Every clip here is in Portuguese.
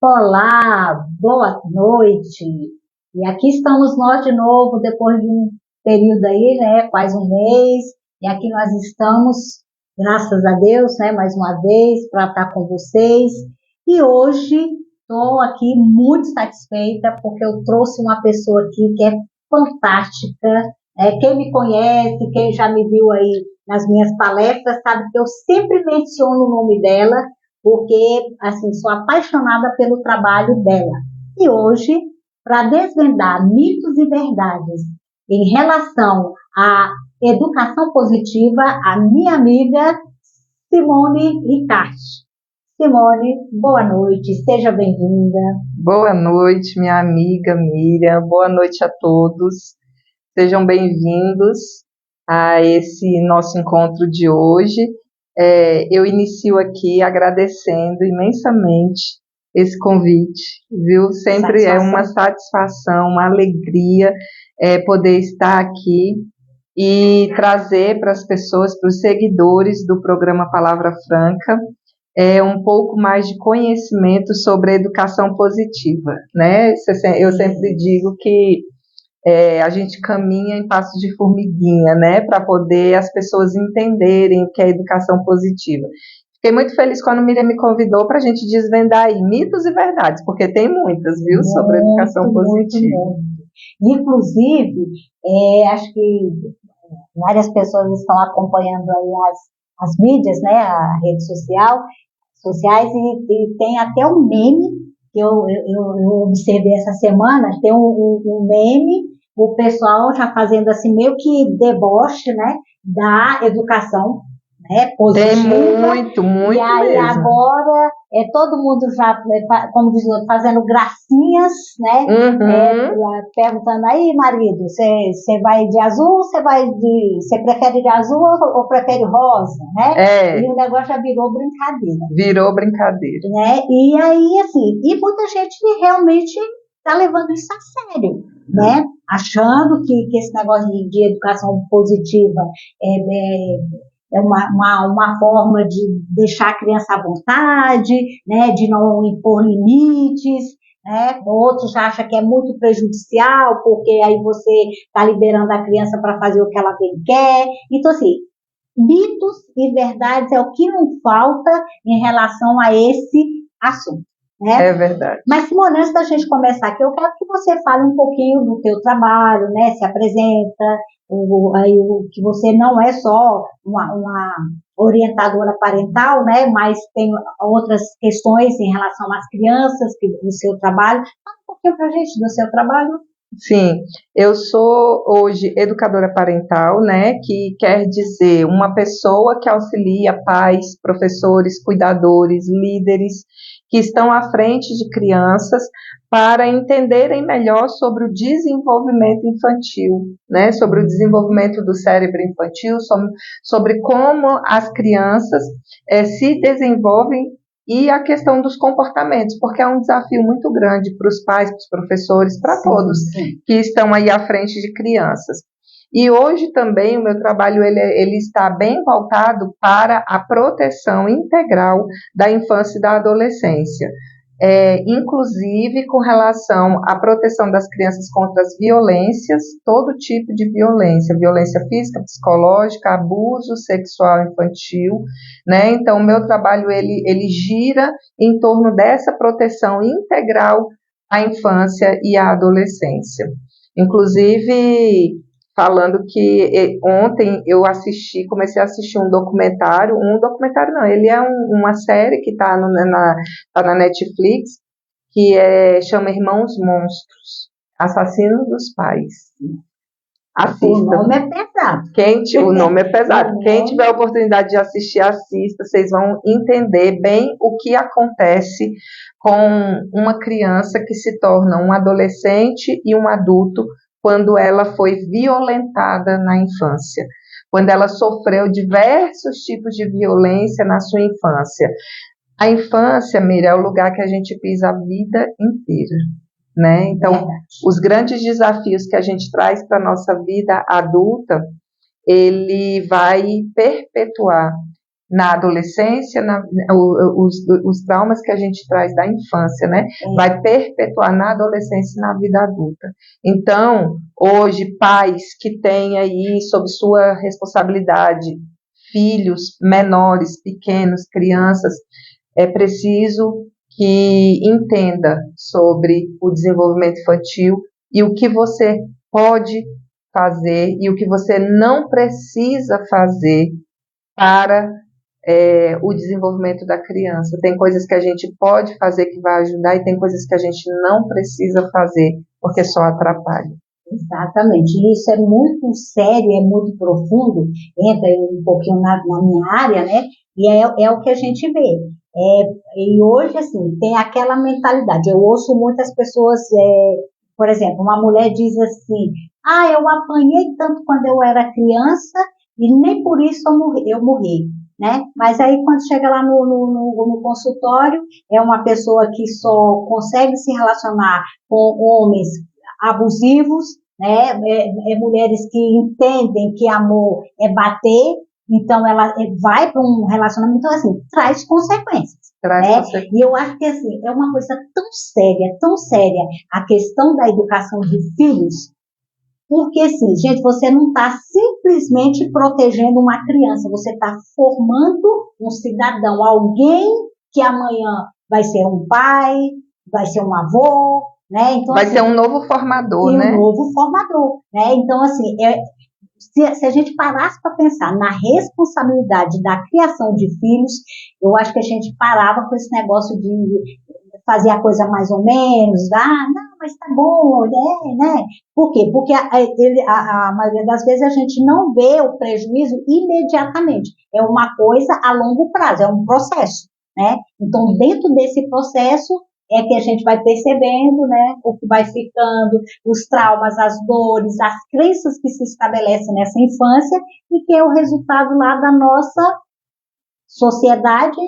Olá, boa noite. E aqui estamos nós de novo, depois de um período aí, né, quase um mês. E aqui nós estamos, graças a Deus, né, mais uma vez, para estar com vocês. E hoje estou aqui muito satisfeita, porque eu trouxe uma pessoa aqui que é fantástica. Quem me conhece, quem já me viu aí nas minhas palestras, sabe que eu sempre menciono o nome dela, porque, assim, sou apaixonada pelo trabalho dela. E hoje, para desvendar mitos e verdades em relação à educação positiva, a minha amiga Simone Ricarte. Simone, boa noite, seja bem-vinda. Boa noite, minha amiga Miriam, boa noite a todos. Sejam bem-vindos a esse nosso encontro de hoje. Eu inicio aqui agradecendo imensamente esse convite, viu? Sempre é uma satisfação, uma alegria poder estar aqui e trazer para as pessoas, para os seguidores do programa Palavra Franca, um pouco mais de conhecimento sobre a educação positiva, né? Eu sempre digo que a gente caminha em passo de formiguinha, né, para poder as pessoas entenderem o que é educação positiva. Fiquei muito feliz quando a Miriam me convidou para a gente desvendar aí mitos e verdades, porque tem muitas, viu, sobre educação positiva. Muito. Inclusive, acho que várias pessoas estão acompanhando aí as mídias, né, a rede sociais, e tem até um meme que eu observei essa semana, tem um meme, o pessoal já fazendo assim, meio que deboche, né, da educação, né, positiva. Tem muito e aí mesmo. Agora todo mundo já, como diz o outro, fazendo gracinhas, né, perguntando aí, marido, você vai de azul, você prefere de azul ou prefere rosa, né? E o negócio já virou brincadeira. Virou brincadeira. Né? E aí, assim, e muita gente realmente está levando isso a sério, né? Achando que esse negócio de educação positiva é uma forma de deixar a criança à vontade, né? De não impor limites, né? Outros já acham que é muito prejudicial, porque aí você está liberando a criança para fazer o que ela bem quer. Então, assim, mitos e verdades é o que não falta em relação a esse assunto, né? É verdade. Mas, Simone, antes da gente começar aqui, eu quero que você fale um pouquinho do teu trabalho, né? Se apresenta, que você não é só uma orientadora parental, né? Mas tem outras questões em relação às crianças, do seu trabalho. Fala um pouquinho para a gente do seu trabalho. Sim, eu sou hoje educadora parental, né, que quer dizer uma pessoa que auxilia pais, professores, cuidadores, líderes que estão à frente de crianças para entenderem melhor sobre o desenvolvimento infantil, né, sobre o desenvolvimento do cérebro infantil, sobre como as crianças se desenvolvem e a questão dos comportamentos, porque é um desafio muito grande para os pais, para os professores, para todos que estão aí à frente de crianças. E hoje também o meu trabalho ele está bem voltado para a proteção integral da infância e da adolescência, inclusive com relação à proteção das crianças contra as violências, todo tipo de violência, violência física, psicológica, abuso sexual infantil, né? Então, o meu trabalho ele gira em torno dessa proteção integral à infância e à adolescência. Inclusive, falando que ontem eu comecei a assistir um documentário não, ele é uma série que está na Netflix, que chama Irmãos Monstros, Assassinos dos Pais. Assista. O nome é pesado. O nome é pesado. Quem tiver a oportunidade de assistir, assista, vocês vão entender bem o que acontece com uma criança que se torna um adolescente e um adulto quando ela foi violentada na infância, quando ela sofreu diversos tipos de violência na sua infância. A infância, Miriam, é o lugar que a gente pisa a vida inteira, né? Então, os grandes desafios que a gente traz para a nossa vida adulta, ele vai perpetuar na adolescência, os traumas que a gente traz da infância, né? Vai perpetuar na adolescência e na vida adulta. Então, hoje, pais que têm aí sob sua responsabilidade filhos menores, pequenos, crianças, é preciso que entenda sobre o desenvolvimento infantil e o que você pode fazer e o que você não precisa fazer para o desenvolvimento da criança. Tem coisas que a gente pode fazer que vai ajudar e tem coisas que a gente não precisa fazer porque só atrapalha. Exatamente, isso é muito sério, é muito profundo, entra um pouquinho na minha área, né? E é o que a gente vê. E hoje, assim, tem aquela mentalidade. Eu ouço muitas pessoas, por exemplo, uma mulher diz assim: eu apanhei tanto quando eu era criança e nem por isso eu morri, né? Mas aí quando chega lá no consultório, é uma pessoa que só consegue se relacionar com homens abusivos, né? Mulheres que entendem que amor é bater, então ela vai para um relacionamento, então assim, traz consequências. E eu acho que assim, é uma coisa tão séria a questão da educação de filhos, porque assim, gente, você não está simplesmente protegendo uma criança, você está formando um cidadão, alguém que amanhã vai ser um pai, vai ser um avô, né? Então, vai ser um novo formador, né? Um novo formador, né? Então, assim, se a gente parasse para pensar na responsabilidade da criação de filhos, eu acho que a gente parava com esse negócio de fazer a coisa mais ou menos, não, mas tá bom, né? Por quê? Porque a maioria das vezes a gente não vê o prejuízo imediatamente. É uma coisa a longo prazo, é um processo, né? Então, dentro desse processo, é que a gente vai percebendo, né, o que vai ficando, os traumas, as dores, as crenças que se estabelecem nessa infância e que é o resultado lá da nossa sociedade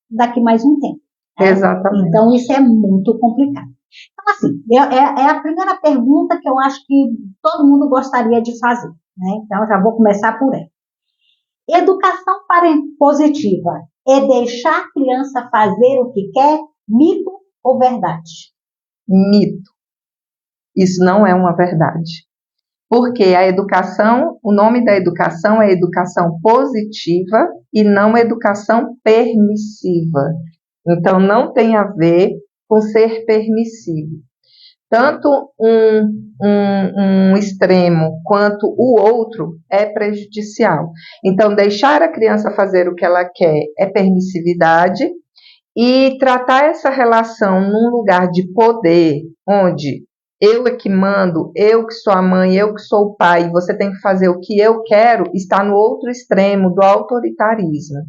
daqui mais um tempo. Né? Exatamente. Então, isso é muito complicado. Então, assim, é a primeira pergunta que eu acho que todo mundo gostaria de fazer, né? Então, já vou começar por ela. Educação positiva é deixar a criança fazer o que quer? Mito ou verdade? Mito. Isso não é uma verdade. Porque a educação, o nome da educação é educação positiva e não educação permissiva. Então, não tem a ver com ser permissivo. Tanto um extremo quanto o outro é prejudicial. Então, deixar a criança fazer o que ela quer é permissividade, e tratar essa relação num lugar de poder, onde eu é que mando, eu que sou a mãe, eu que sou o pai, você tem que fazer o que eu quero, está no outro extremo do autoritarismo.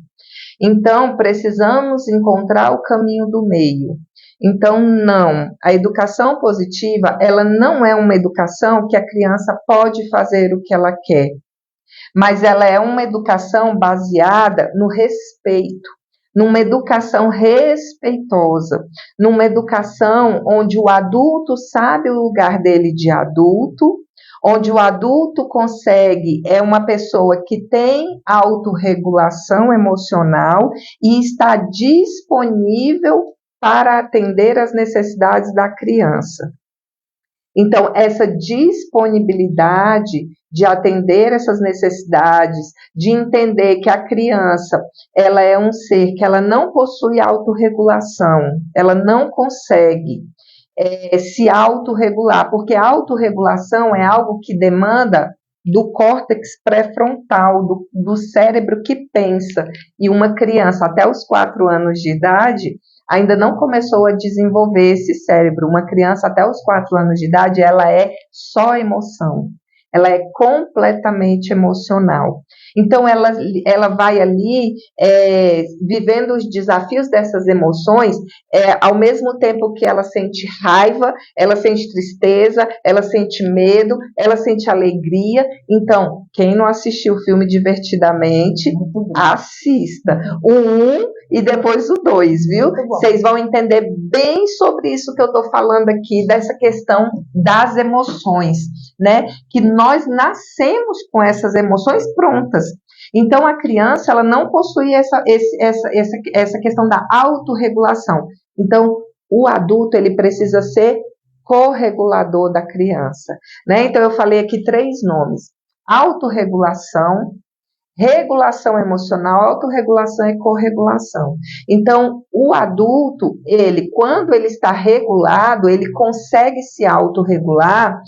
Então, precisamos encontrar o caminho do meio. Então, não, a educação positiva, ela não é uma educação que a criança pode fazer o que ela quer, mas ela é uma educação baseada no respeito, numa educação respeitosa, numa educação onde o adulto sabe o lugar dele de adulto, onde o adulto é uma pessoa que tem autorregulação emocional e está disponível para atender às necessidades da criança. Então, essa disponibilidade de atender essas necessidades, de entender que a criança, ela é um ser que ela não possui autorregulação, ela não consegue se autorregular, porque a autorregulação é algo que demanda do córtex pré-frontal, do cérebro que pensa, e uma criança até os 4 anos de idade ainda não começou a desenvolver esse cérebro. Uma criança até os 4 anos de idade, ela é só emoção. Ela é completamente emocional. Então, ela vai ali vivendo os desafios dessas emoções, ao mesmo tempo que ela sente raiva, ela sente tristeza, ela sente medo, ela sente alegria. Então, quem não assistiu o filme Divertidamente, assista. O 1 e depois o 2, viu? Vocês vão entender bem sobre isso que eu estou falando aqui, dessa questão das emoções, né? Que nós nascemos com essas emoções prontas. Então, a criança, ela não possui essa questão da autorregulação. Então, o adulto, ele precisa ser corregulador da criança, né? Então, eu falei aqui 3 nomes: autorregulação, regulação emocional, autorregulação e corregulação. Então, o adulto, ele, quando ele está regulado, ele consegue se autorregular,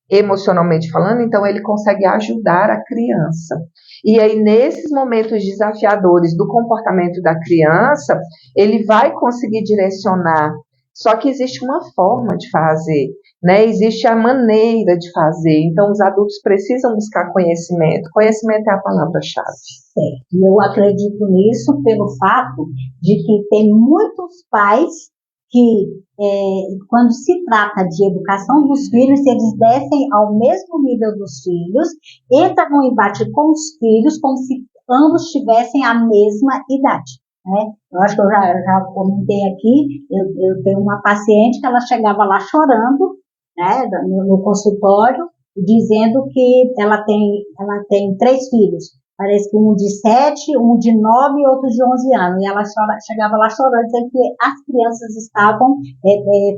emocionalmente falando, então ele consegue ajudar a criança. E aí, nesses momentos desafiadores do comportamento da criança, ele vai conseguir direcionar. Só que existe uma forma de fazer, né? Existe a maneira de fazer. Então, os adultos precisam buscar conhecimento. Conhecimento é a palavra-chave. Certo. E eu acredito nisso pelo fato de que tem muitos pais que, quando se trata de educação dos filhos, eles descem ao mesmo nível dos filhos, entram no embate com os filhos como se ambos tivessem a mesma idade. Né? Eu acho que eu já comentei aqui, eu tenho uma paciente que ela chegava lá chorando, né, no consultório, dizendo que ela tem 3 filhos. Parece que um de 7, um de 9 e outro de 11 anos. E ela chegava lá chorando, dizendo que as crianças estavam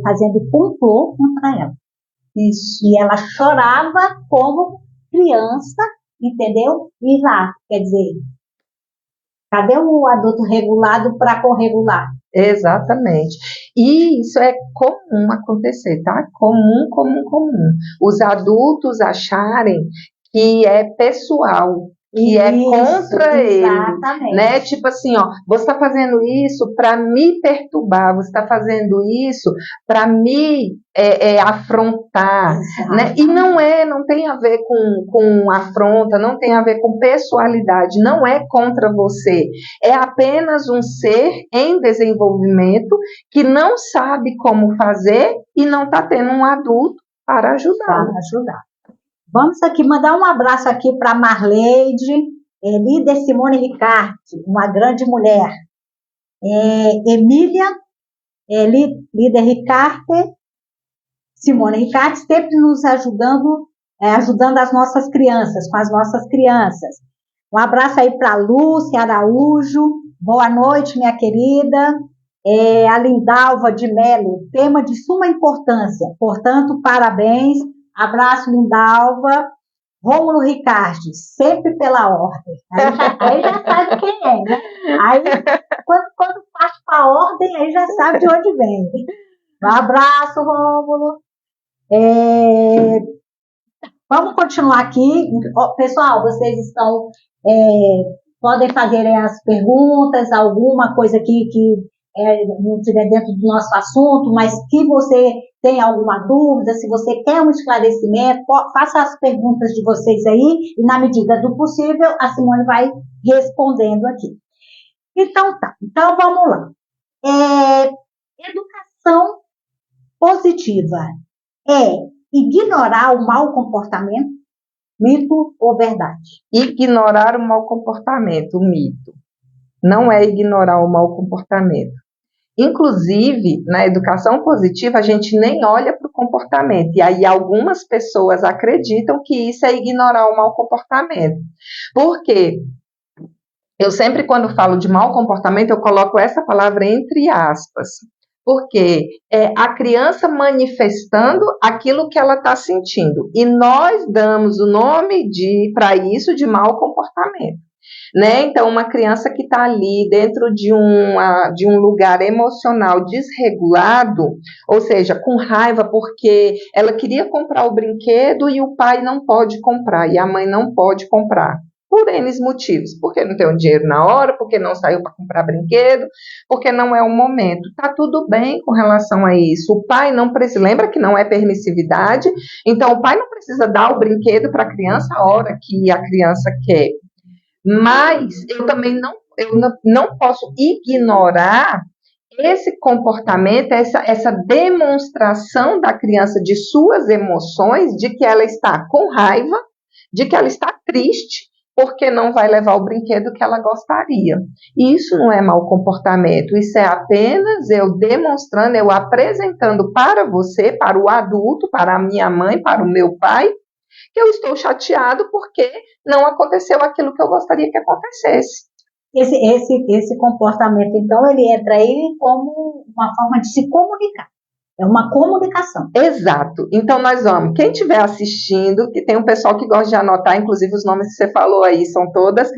fazendo complô contra ela. Isso. E ela chorava como criança, entendeu? E lá, quer dizer, cadê o adulto regulado para corregular? Exatamente. E isso é comum acontecer, tá? Comum. Os adultos acharem que é pessoal, que é contra ele, né? Tipo assim, ó, você está fazendo isso para me perturbar, você está fazendo isso para me afrontar, né? E não tem a ver com afronta, não tem a ver com pessoalidade, não é contra você, é apenas um ser em desenvolvimento que não sabe como fazer e não está tendo um adulto para ajudar. Vamos aqui mandar um abraço aqui para Marleide, líder Simone Ricardo, uma grande mulher. Emília, líder Ricardo, Simone Ricardo, sempre nos ajudando as nossas crianças, com as nossas crianças. Um abraço aí para Lúcia Araújo, boa noite, minha querida. A Lindalva de Melo, tema de suma importância, portanto, parabéns. Abraço, Lindalva. Rômulo Ricardi, sempre pela ordem. Aí já sabe quem é, né? Aí, quando parte para a ordem, aí já sabe de onde vem. Um abraço, Rômulo. Vamos continuar aqui. Pessoal, vocês podem fazer as perguntas, alguma coisa aqui que não estiver dentro do nosso assunto, mas que você tem alguma dúvida, se você quer um esclarecimento, faça as perguntas de vocês aí e, na medida do possível, a Simone vai respondendo aqui. Então, tá. Então, vamos lá. Educação positiva é ignorar o mau comportamento, mito ou verdade? Ignorar o mau comportamento, mito. Não é ignorar o mau comportamento. Inclusive, na educação positiva, a gente nem olha para o comportamento. E aí algumas pessoas acreditam que isso é ignorar o mau comportamento. Por quê? Eu sempre, quando falo de mau comportamento, eu coloco essa palavra entre aspas. Porque é a criança manifestando aquilo que ela está sentindo. E nós damos o nome para isso de mau comportamento. Né? Então, uma criança que está ali dentro de um lugar emocional desregulado, ou seja, com raiva porque ela queria comprar o brinquedo e o pai não pode comprar, e a mãe não pode comprar, por N motivos, porque não tem o dinheiro na hora, porque não saiu para comprar brinquedo, porque não é o momento. Está tudo bem com relação a isso. O pai não precisa, lembra que não é permissividade, então o pai não precisa dar o brinquedo para a criança a hora que a criança quer. Mas eu também não posso ignorar esse comportamento, essa demonstração da criança de suas emoções, de que ela está com raiva, de que ela está triste, porque não vai levar o brinquedo que ela gostaria. E isso não é mau comportamento, isso é apenas eu demonstrando, eu apresentando para você, para o adulto, para a minha mãe, para o meu pai, que eu estou chateado porque não aconteceu aquilo que eu gostaria que acontecesse. Esse comportamento, então, ele entra aí como uma forma de se comunicar. É uma comunicação. Exato. Então nós vamos, quem estiver assistindo, que tem um pessoal que gosta de anotar, inclusive os nomes que você falou aí, são todas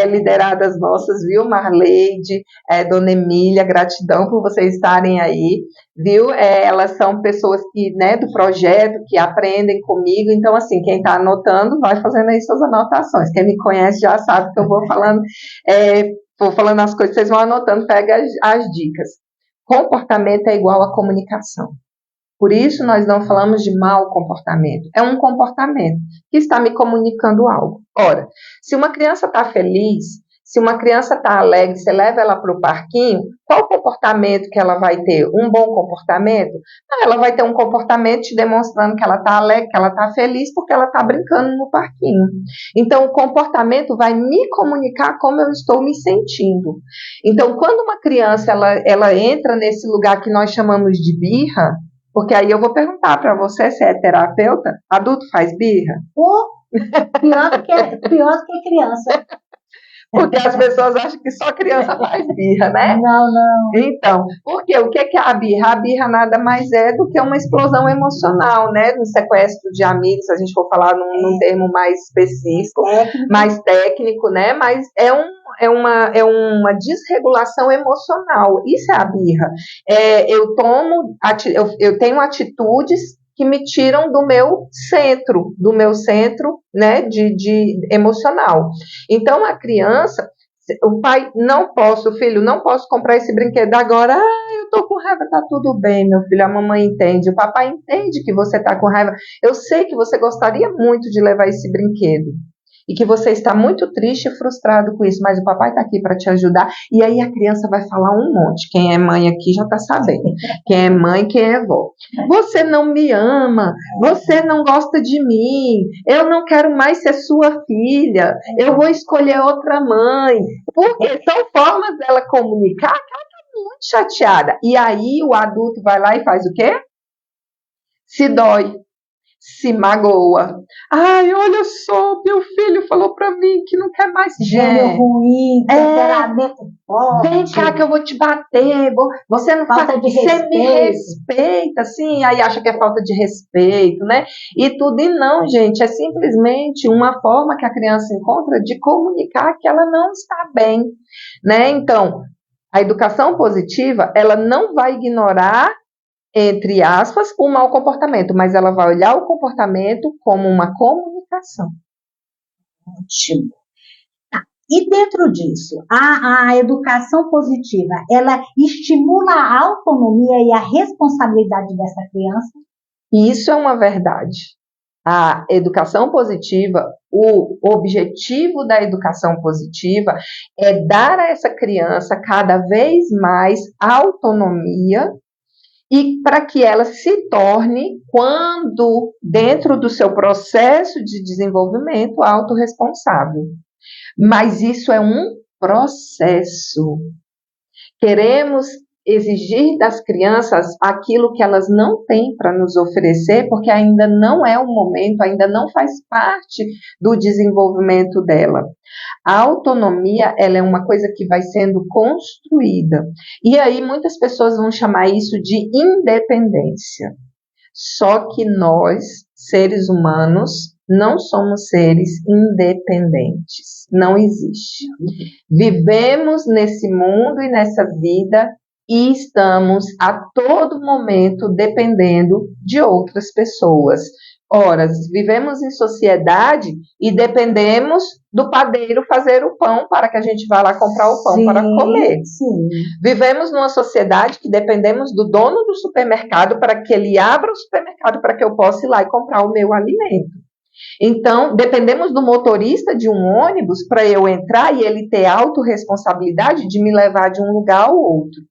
lideradas nossas, viu? Marleide, Dona Emília, gratidão por vocês estarem aí, viu? Elas são pessoas que, né, do projeto, que aprendem comigo, então assim, quem está anotando, vai fazendo aí suas anotações. Quem me conhece já sabe que eu vou falando as coisas, vocês vão anotando, pega as dicas. Comportamento é igual a comunicação. Por isso nós não falamos de mau comportamento. É um comportamento que está me comunicando algo. Ora, se uma criança está feliz, se uma criança está alegre, você leva ela para o parquinho, qual comportamento que ela vai ter? Um bom comportamento? Não, ela vai ter um comportamento te demonstrando que ela está alegre, que ela está feliz, porque ela está brincando no parquinho. Então, o comportamento vai me comunicar como eu estou me sentindo. Então, quando uma criança ela entra nesse lugar que nós chamamos de birra, porque aí eu vou perguntar para você, se é terapeuta, adulto faz birra? Pior do que criança. Porque as pessoas acham que só criança faz birra, né? Não. Então, porque o que é a birra? A birra nada mais é do que uma explosão emocional, né? No sequestro de amigos, se a gente for falar num termo mais específico, mais técnico, né? Mas é uma desregulação emocional. Isso é a birra. Eu tenho atitudes que me tiram do meu centro, né, de emocional. Então, a criança, o pai, filho, não posso comprar esse brinquedo agora, eu tô com raiva, tá tudo bem, meu filho, a mamãe entende, o papai entende que você tá com raiva, eu sei que você gostaria muito de levar esse brinquedo, e que você está muito triste e frustrado com isso, mas o papai está aqui para te ajudar, e aí a criança vai falar um monte. Quem é mãe aqui já está sabendo. Quem é mãe, quem é vó. Você não me ama, você não gosta de mim, eu não quero mais ser sua filha, eu vou escolher outra mãe. Porque são formas dela comunicar que ela está muito chateada. E aí o adulto vai lá e faz o quê? Se dói. Se magoa. Ai, olha só, meu filho falou pra mim que não quer mais. Gênio ruim, temperamento forte. Vem cá que eu vou te bater. Você não falta de respeito. Você me respeita, assim. Aí acha que é falta de respeito, né? E tudo e não, gente. É simplesmente uma forma que a criança encontra de comunicar que ela não está bem, né? Então, a educação positiva, ela não vai ignorar, entre aspas, o mau comportamento, mas ela vai olhar o comportamento como uma comunicação. Ótimo. E dentro disso, a educação positiva, ela estimula a autonomia e a responsabilidade dessa criança? Isso é uma verdade. A educação positiva, o objetivo da educação positiva é dar a essa criança cada vez mais autonomia, e para que ela se torne, quando dentro do seu processo de desenvolvimento, autorresponsável. Mas isso é um processo. Queremos exigir das crianças aquilo que elas não têm para nos oferecer, porque ainda não é o momento, ainda não faz parte do desenvolvimento dela. A autonomia, ela é uma coisa que vai sendo construída. E aí muitas pessoas vão chamar isso de independência. Só que nós, seres humanos, não somos seres independentes. Não existe. Vivemos nesse mundo e nessa vida e estamos a todo momento dependendo de outras pessoas. Ora, vivemos em sociedade e dependemos do padeiro fazer o pão para que a gente vá lá comprar o pão para comer. Sim. Vivemos numa sociedade que dependemos do dono do supermercado para que ele abra o supermercado para que eu possa ir lá e comprar o meu alimento. Então, dependemos do motorista de um ônibus para eu entrar e ele ter autorresponsabilidade de me levar de um lugar ao outro.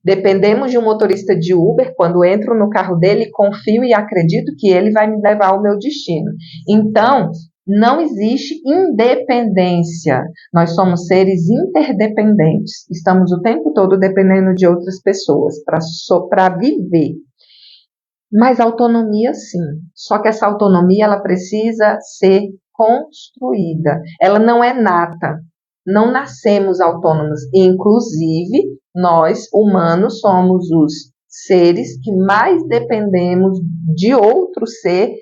Dependemos de um motorista de Uber, quando entro no carro dele, confio e acredito que ele vai me levar ao meu destino. Então, não existe independência. Nós somos seres interdependentes. Estamos o tempo todo dependendo de outras pessoas para viver. Mas autonomia, sim. Só que essa autonomia, ela precisa ser construída. Ela não é nata. Não nascemos autônomos. Inclusive, nós, humanos, somos os seres que mais dependemos de outro ser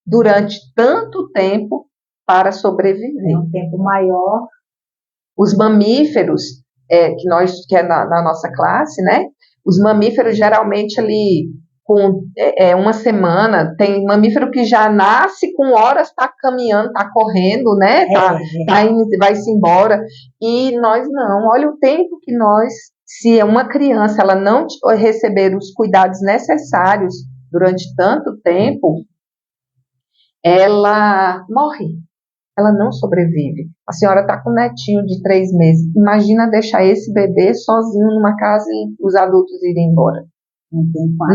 durante tanto tempo para sobreviver. Um tempo maior. Os mamíferos, que é na nossa classe, né? Os mamíferos geralmente ali com uma semana, tem mamífero que já nasce com horas, está caminhando, está correndo, né? Tá indo, vai-se embora. E nós não. Olha o tempo que nós, se uma criança ela não receber os cuidados necessários durante tanto tempo, ela morre. Ela não sobrevive. A senhora está com um netinho de 3 meses. Imagina deixar esse bebê sozinho numa casa e os adultos irem embora.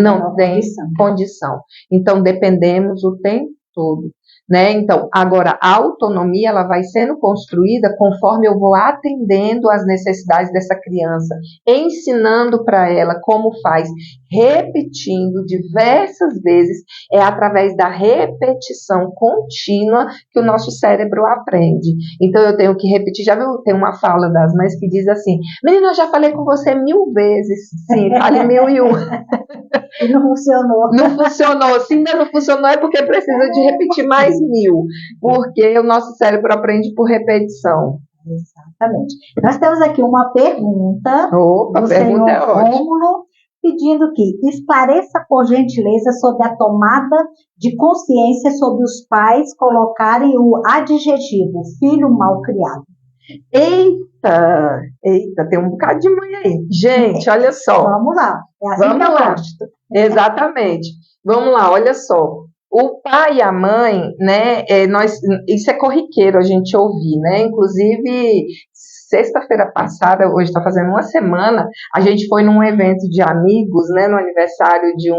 Não tem condição. Então, dependemos o tempo todo. Né? Então, agora, a autonomia ela vai sendo construída conforme eu vou atendendo às necessidades dessa criança, ensinando para ela como faz, repetindo diversas vezes, é através da repetição contínua que o nosso cérebro aprende. Então, eu tenho que repetir, já viu, tem uma fala das mães que diz assim, menina, eu já falei com você 1000 vezes, sim, fale 1001. E não funcionou. Não funcionou. Se ainda não funcionou é porque precisa de repetir mais 1000. Porque o nosso cérebro aprende por repetição. Exatamente. Nós temos aqui uma pergunta do senhor Rômulo, pedindo que esclareça, por gentileza, sobre a tomada de consciência sobre os pais colocarem o adjetivo filho mal criado. Eita, tem um bocado de mãe aí. Gente, olha só. Vamos lá. É assim que eu gosto. Exatamente. Vamos lá, olha só. O pai e a mãe, né, isso é corriqueiro a gente ouvir, né? Inclusive, sexta-feira passada, hoje está fazendo uma semana, a gente foi num evento de amigos, né, no aniversário de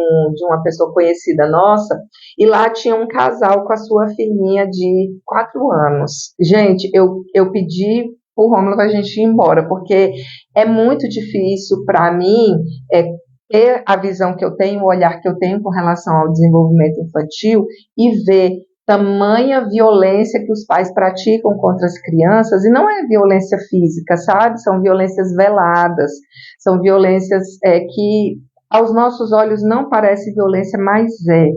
uma pessoa conhecida nossa, e lá tinha um casal com a sua filhinha de 4 anos. Gente, eu pedi o Rômulo para a gente ir embora, porque é muito difícil para mim ter a visão que eu tenho, o olhar que eu tenho com relação ao desenvolvimento infantil e ver tamanha violência que os pais praticam contra as crianças, e não é violência física, sabe? São violências veladas, são violências que aos nossos olhos não parece violência, mas é.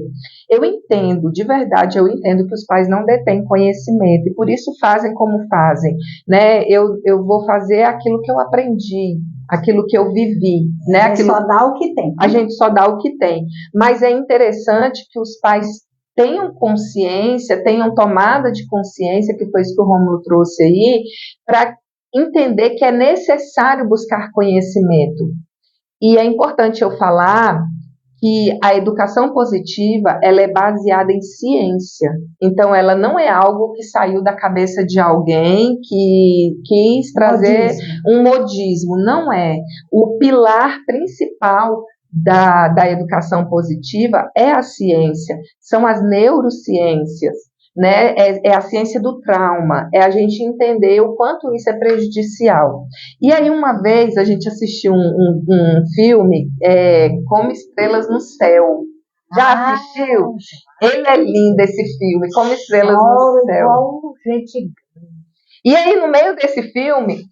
Eu entendo, de verdade, eu entendo que os pais não detêm conhecimento e por isso fazem como fazem, né? Eu vou fazer aquilo que eu aprendi, aquilo que eu vivi, né? A gente só dá o que tem. A gente só dá o que tem. Mas é interessante que os pais tenham consciência, tenham tomada de consciência, que foi isso que o Rômulo trouxe aí, para entender que é necessário buscar conhecimento. E é importante eu falar que a educação positiva ela é baseada em ciência. Então, ela não é algo que saiu da cabeça de alguém que quis trazer um modismo. Não é. O pilar principal da educação positiva é a ciência, são as neurociências. Né? É a ciência do trauma, é a gente entender o quanto isso é prejudicial. E aí uma vez a gente assistiu um filme Como Estrelas no Céu. Já assistiu? Ele é lindo esse filme, Como Estrelas no Céu. E aí no meio desse filme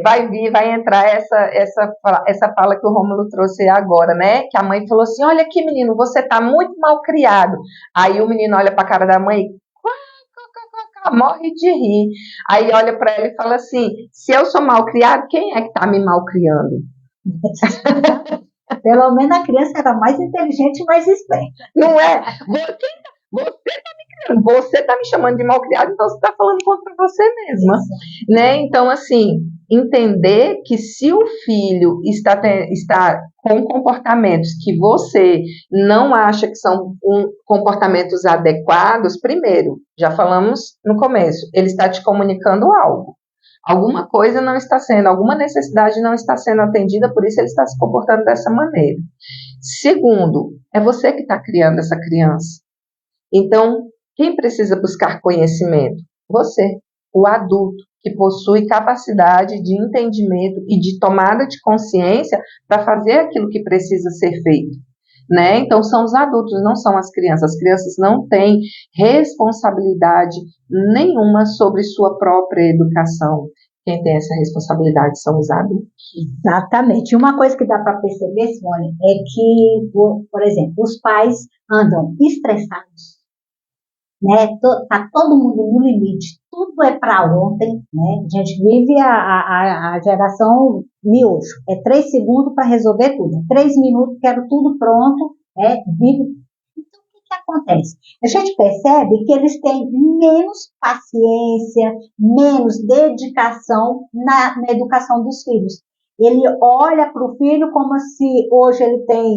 vai entrar essa fala que o Rômulo trouxe agora, né? Que a mãe falou assim, olha aqui menino, você tá muito mal criado. Aí o menino olha para a cara da mãe, morre de rir. Aí olha para ela e fala assim, se eu sou mal criado, quem é que tá me mal criando? Pelo menos a criança era mais inteligente e mais esperta. Não é? Você está me chamando de malcriado, então você está falando contra você mesma, né? Então, assim, entender que se o filho está com comportamentos que você não acha que são comportamentos adequados, primeiro, já falamos no começo, ele está te comunicando algo. Alguma coisa não está sendo, alguma necessidade não está sendo atendida, por isso ele está se comportando dessa maneira. Segundo, é você que está criando essa criança. Então, quem precisa buscar conhecimento? Você, o adulto, que possui capacidade de entendimento e de tomada de consciência para fazer aquilo que precisa ser feito. né? Então são os adultos, não são as crianças. As crianças não têm responsabilidade nenhuma sobre sua própria educação. Quem tem essa responsabilidade são os adultos. Exatamente. Uma coisa que dá para perceber, Simone, é que, por exemplo, os pais andam estressados, né? Tá todo mundo no limite, tudo é para ontem, né? A gente vive a geração miojo, é 3 segundos para resolver tudo, 3 minutos, quero tudo pronto, vive. Então, o que acontece? A gente percebe que eles têm menos paciência, menos dedicação na educação dos filhos. Ele olha para o filho como se hoje ele tem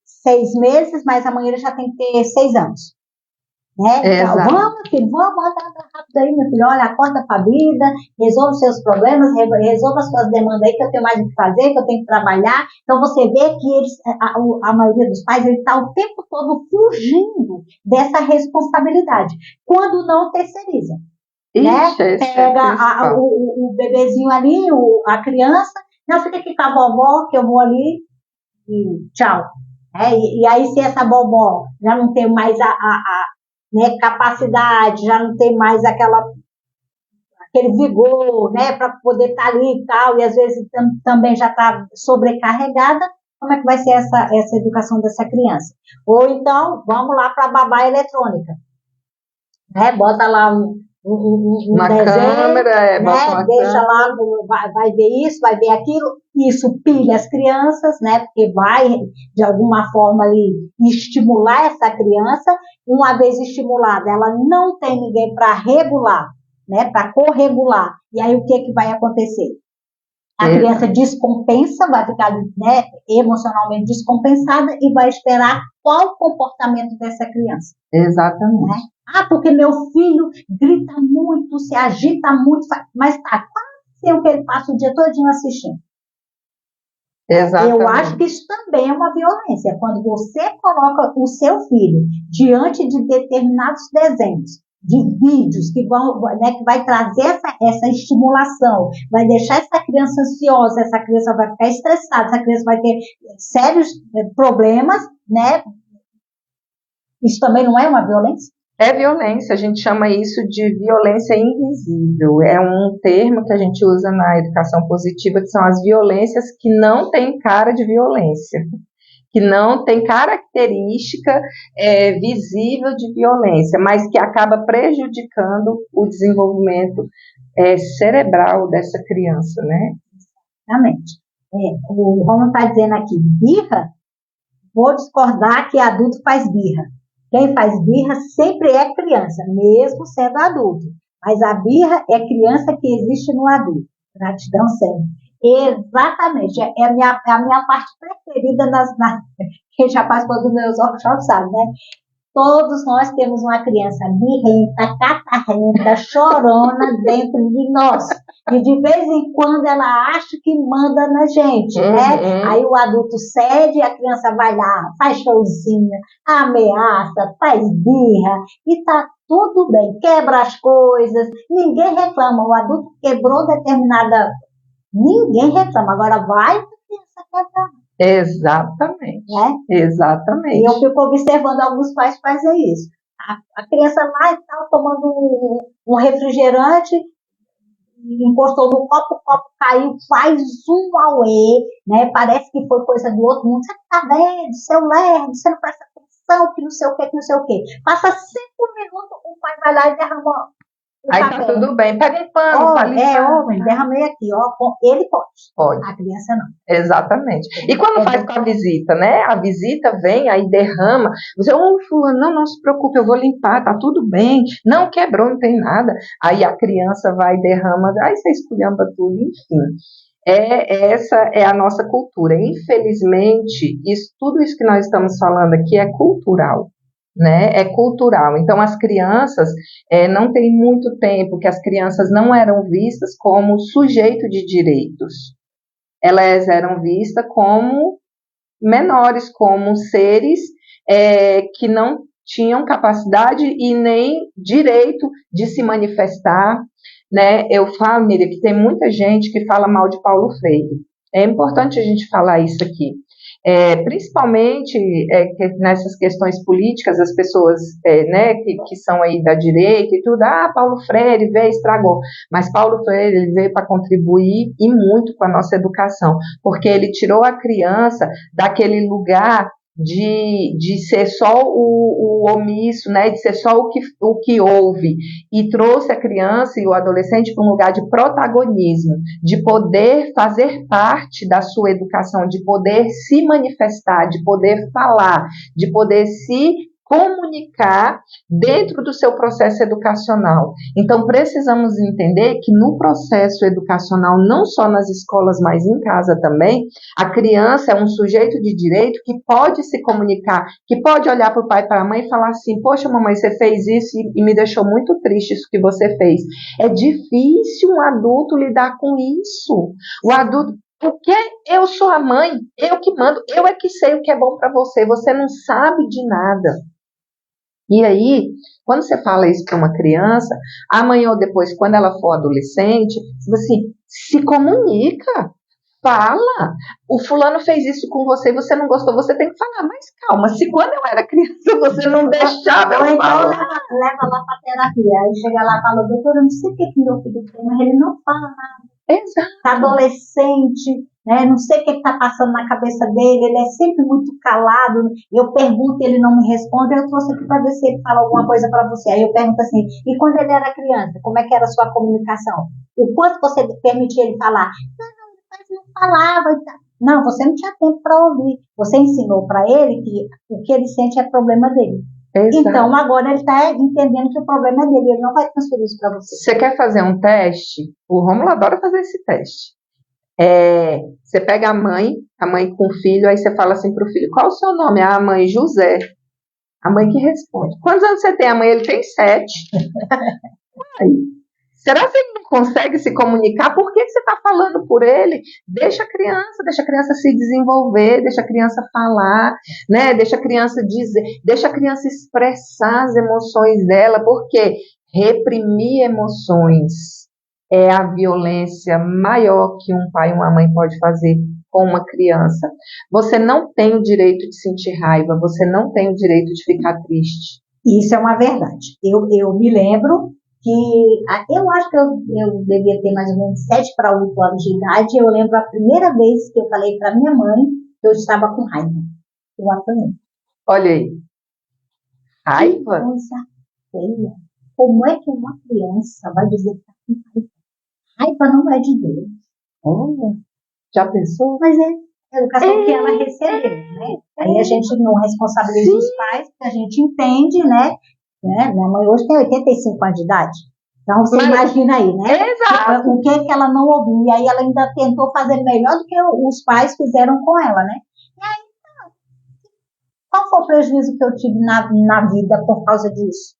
6 meses, mas amanhã ele já tem que ter 6 anos. Né? Então, vamos, filho, vamos rápido aí, meu filho. Olha, acorda para a vida, resolva os seus problemas, resolva as suas demandas aí, que eu tenho mais o que fazer, que eu tenho que trabalhar. Então, você vê que eles, a maioria dos pais, ele está o tempo todo fugindo dessa responsabilidade, quando não terceiriza. Ixi, Né? Pega o bebezinho ali, a criança, não, fica aqui com a vovó, que eu vou ali, e tchau. E aí, se essa vovó já não tem mais né, capacidade, já não tem mais aquele vigor, né, para poder estar ali e tal, e às vezes também já está sobrecarregada, como é que vai ser essa educação dessa criança? Ou então, vamos lá para a babá eletrônica, né, bota lá uma desenho, câmera, né, deixa lá, vai ver isso, vai ver aquilo, isso pilha as crianças, né, porque vai, de alguma forma ali, estimular essa criança. Uma vez estimulada, ela não tem ninguém para regular, né, para corregular, e aí o que vai acontecer? A criança descompensa, vai ficar, né, emocionalmente descompensada e vai esperar qual o comportamento dessa criança. Exatamente. Né? Porque meu filho grita muito, se agita muito, mas tá, quase o que ele passa o dia todinho assistindo. Exatamente. Eu acho que isso também é uma violência. Quando você coloca o seu filho diante de determinados desenhos, de vídeos que vão, né, que vai trazer essa estimulação, vai deixar essa criança ansiosa, essa criança vai ficar estressada, essa criança vai ter sérios problemas, né? Isso também não é uma violência? É violência, a gente chama isso de violência invisível. É um termo que a gente usa na educação positiva, que são as violências que não têm cara de violência, que não tem característica visível de violência, mas que acaba prejudicando o desenvolvimento cerebral dessa criança, né? Exatamente. O Romulo está dizendo aqui, birra, vou discordar que adulto faz birra. Quem faz birra sempre é criança, mesmo sendo adulto. Mas a birra é criança que existe no adulto. Gratidão sempre. Exatamente. É a minha parte preferida quem já passou dos meus workshops sabe, né? Todos nós temos uma criança birrenta, catarrenta, chorona dentro de nós. E de vez em quando ela acha que manda na gente, né? Aí o adulto cede, a criança vai lá, faz showzinho, ameaça, faz birra, e tá tudo bem, quebra as coisas, ninguém reclama. O adulto quebrou determinada... Ninguém reclama. Agora vai a criança quebrar. Exatamente. Exatamente. E eu fico observando alguns pais fazem isso. A criança lá está tomando um refrigerante, encostou no copo, o copo caiu, faz um auê, né? Parece que foi coisa do outro mundo. Você tá vendo, seu lerdo, você não presta atenção, que não sei o que, que não sei o que. Passa 5 minutos, o pai vai lá e derrama. Aí tá tudo bem, pega um pano, homem, derramei aqui, ele pode. A criança não. Exatamente. E quando faz com a visita, né? A visita vem, aí derrama, você, fulano, não se preocupe, eu vou limpar, tá tudo bem, não quebrou, não tem nada. Aí a criança vai, derrama, aí você esculhamba tudo, enfim. Essa é a nossa cultura. Infelizmente, tudo isso que nós estamos falando aqui é cultural. Né, é cultural. Então, as crianças, não tem muito tempo que as crianças não eram vistas como sujeito de direitos. Elas eram vistas como menores, como seres que não tinham capacidade e nem direito de se manifestar. Né? Eu falo, Miriam, que tem muita gente que fala mal de Paulo Freire. É importante a gente falar isso aqui. Principalmente nessas questões políticas, as pessoas né, que são aí da direita e tudo, Paulo Freire veio, estragou, mas Paulo Freire ele veio para contribuir e muito com a nossa educação, porque ele tirou a criança daquele lugar de ser só o omisso, né, de ser só o que ouve, e trouxe a criança e o adolescente para um lugar de protagonismo, de poder fazer parte da sua educação, de poder se manifestar, de poder falar, de poder se comunicar dentro do seu processo educacional. Então, precisamos entender que no processo educacional, não só nas escolas, mas em casa também, a criança é um sujeito de direito que pode se comunicar, que pode olhar para o pai e para a mãe e falar assim, poxa, mamãe, você fez isso e me deixou muito triste isso que você fez. É difícil um adulto lidar com isso. O adulto, porque eu sou a mãe, eu que mando, eu é que sei o que é bom para você, você não sabe de nada. E aí, quando você fala isso para uma criança, amanhã ou depois, quando ela for adolescente, você assim, se comunica, fala. O fulano fez isso com você e você não gostou, você tem que falar, mas calma, se quando eu era criança você não deixava eu falar. Leva lá para terapia, aí chega lá e fala, doutora, eu não sei o que meu filho tem, mas ele não fala nada. Exato. Tá adolescente, né? Não sei o que está passando na cabeça dele, ele é sempre muito calado, eu pergunto e ele não me responde, eu trouxe aqui para ver se ele fala alguma coisa para você. Aí eu pergunto assim, e quando ele era criança, como é que era a sua comunicação? O quanto você permitia ele falar? Não falava. Não, você não tinha tempo para ouvir. Você ensinou para ele que o que ele sente é problema dele. Exato. Então, agora ele está entendendo que o problema é dele, ele não vai transferir isso para você. Você quer fazer um teste? O Rômulo adora fazer esse teste. Você pega a mãe com o filho, aí você fala assim para o filho, qual o seu nome? A mãe, José. A mãe que responde. Quantos anos você tem? A mãe, ele tem 7. Será que ele não consegue se comunicar? Por que você está falando por ele? Deixa a criança se desenvolver, deixa a criança falar, né? Deixa a criança dizer, deixa a criança expressar as emoções dela, porque reprimir emoções é a violência maior que um pai e uma mãe pode fazer com uma criança. Você não tem o direito de sentir raiva, você não tem o direito de ficar triste. Isso é uma verdade. Eu me lembro que eu acho que eu devia ter mais ou menos 7 para 8 anos de idade. Eu lembro a primeira vez que eu falei para minha mãe que eu estava com raiva. Eu apanhei. Olha aí. Raiva? Que coisa feia. Como é que uma criança vai dizer que está com raiva? Raiva não é de Deus. Olha, já pensou? Mas é a educação que ela recebeu, né? Aí a gente não responsabiliza os pais, porque a gente entende, né? Minha mãe hoje tem 85 anos de idade. Então, você imagina aí, né? Exato. O que ela não ouviu. E aí ela ainda tentou fazer melhor do que os pais fizeram com ela, né? E aí, qual foi o prejuízo que eu tive na vida por causa disso?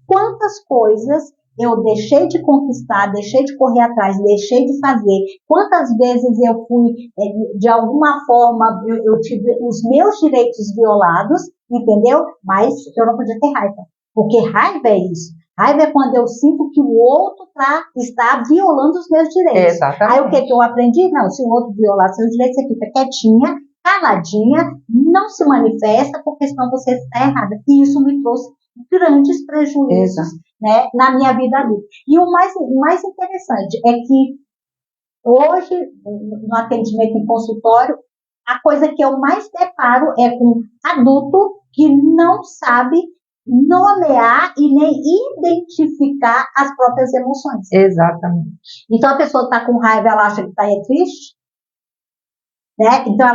Quantas coisas eu deixei de conquistar, deixei de correr atrás, deixei de fazer. Quantas vezes eu fui, de alguma forma, eu tive os meus direitos violados, entendeu? Mas eu não podia ter raiva. Porque raiva é isso. Raiva é quando eu sinto que o outro está violando os meus direitos. Exatamente. Aí o que eu aprendi? Não, se o outro violar seus direitos, você fica quietinha, caladinha, não se manifesta, porque senão você está errada. E isso me trouxe grandes prejuízos, né, na minha vida adulta. E o mais interessante é que hoje, no atendimento em consultório, a coisa que eu mais deparo é com adulto que não sabe nomear e nem identificar as próprias emoções. Exatamente. Então a pessoa está com raiva, ela acha que está triste, né? Então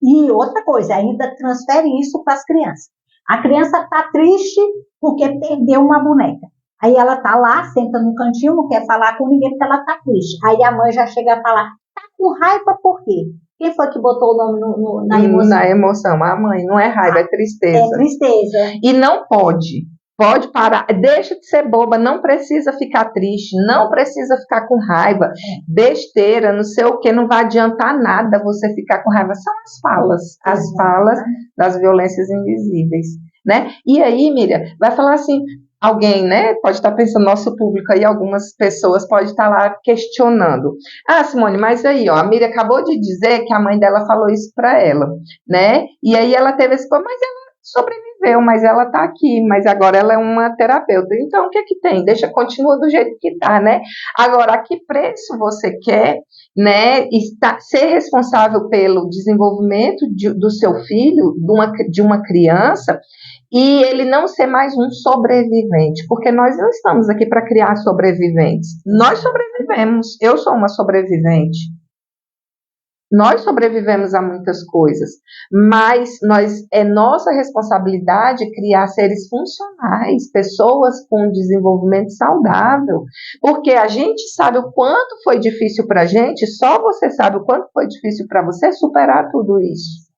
e outra coisa, ainda transfere isso para as crianças. A criança está triste porque perdeu uma boneca. Aí ela está lá, senta num cantinho, não quer falar com ninguém porque ela está triste. Aí a mãe já chega a falar, está com raiva por quê? Quem foi que botou o nome na emoção? Na emoção, a mãe. Não é raiva, é tristeza. É tristeza. E não pode. Pode parar. Deixa de ser boba. Não precisa ficar triste. Não precisa ficar com raiva. Besteira, não sei o que. Não vai adiantar nada você ficar com raiva. São as falas. As falas das violências invisíveis. Né? E aí, Miriam, vai falar assim, alguém, né, pode estar pensando, nosso público aí, algumas pessoas podem estar lá questionando. Ah, Simone, mas aí, ó, a Miriam acabou de dizer que a mãe dela falou isso para ela, né? E aí ela teve esse, mas ela sobreviveu, mas ela tá aqui, mas agora ela é uma terapeuta. Então, o que é que tem? Continua do jeito que tá, né? Agora, a que preço você quer, né, ser responsável pelo desenvolvimento do seu filho, de uma criança, e ele não ser mais um sobrevivente, porque nós não estamos aqui para criar sobreviventes. Nós sobrevivemos. Eu sou uma sobrevivente. Nós sobrevivemos a muitas coisas, mas é nossa responsabilidade criar seres funcionais, pessoas com desenvolvimento saudável, porque a gente sabe o quanto foi difícil para a gente, só você sabe o quanto foi difícil para você superar tudo isso,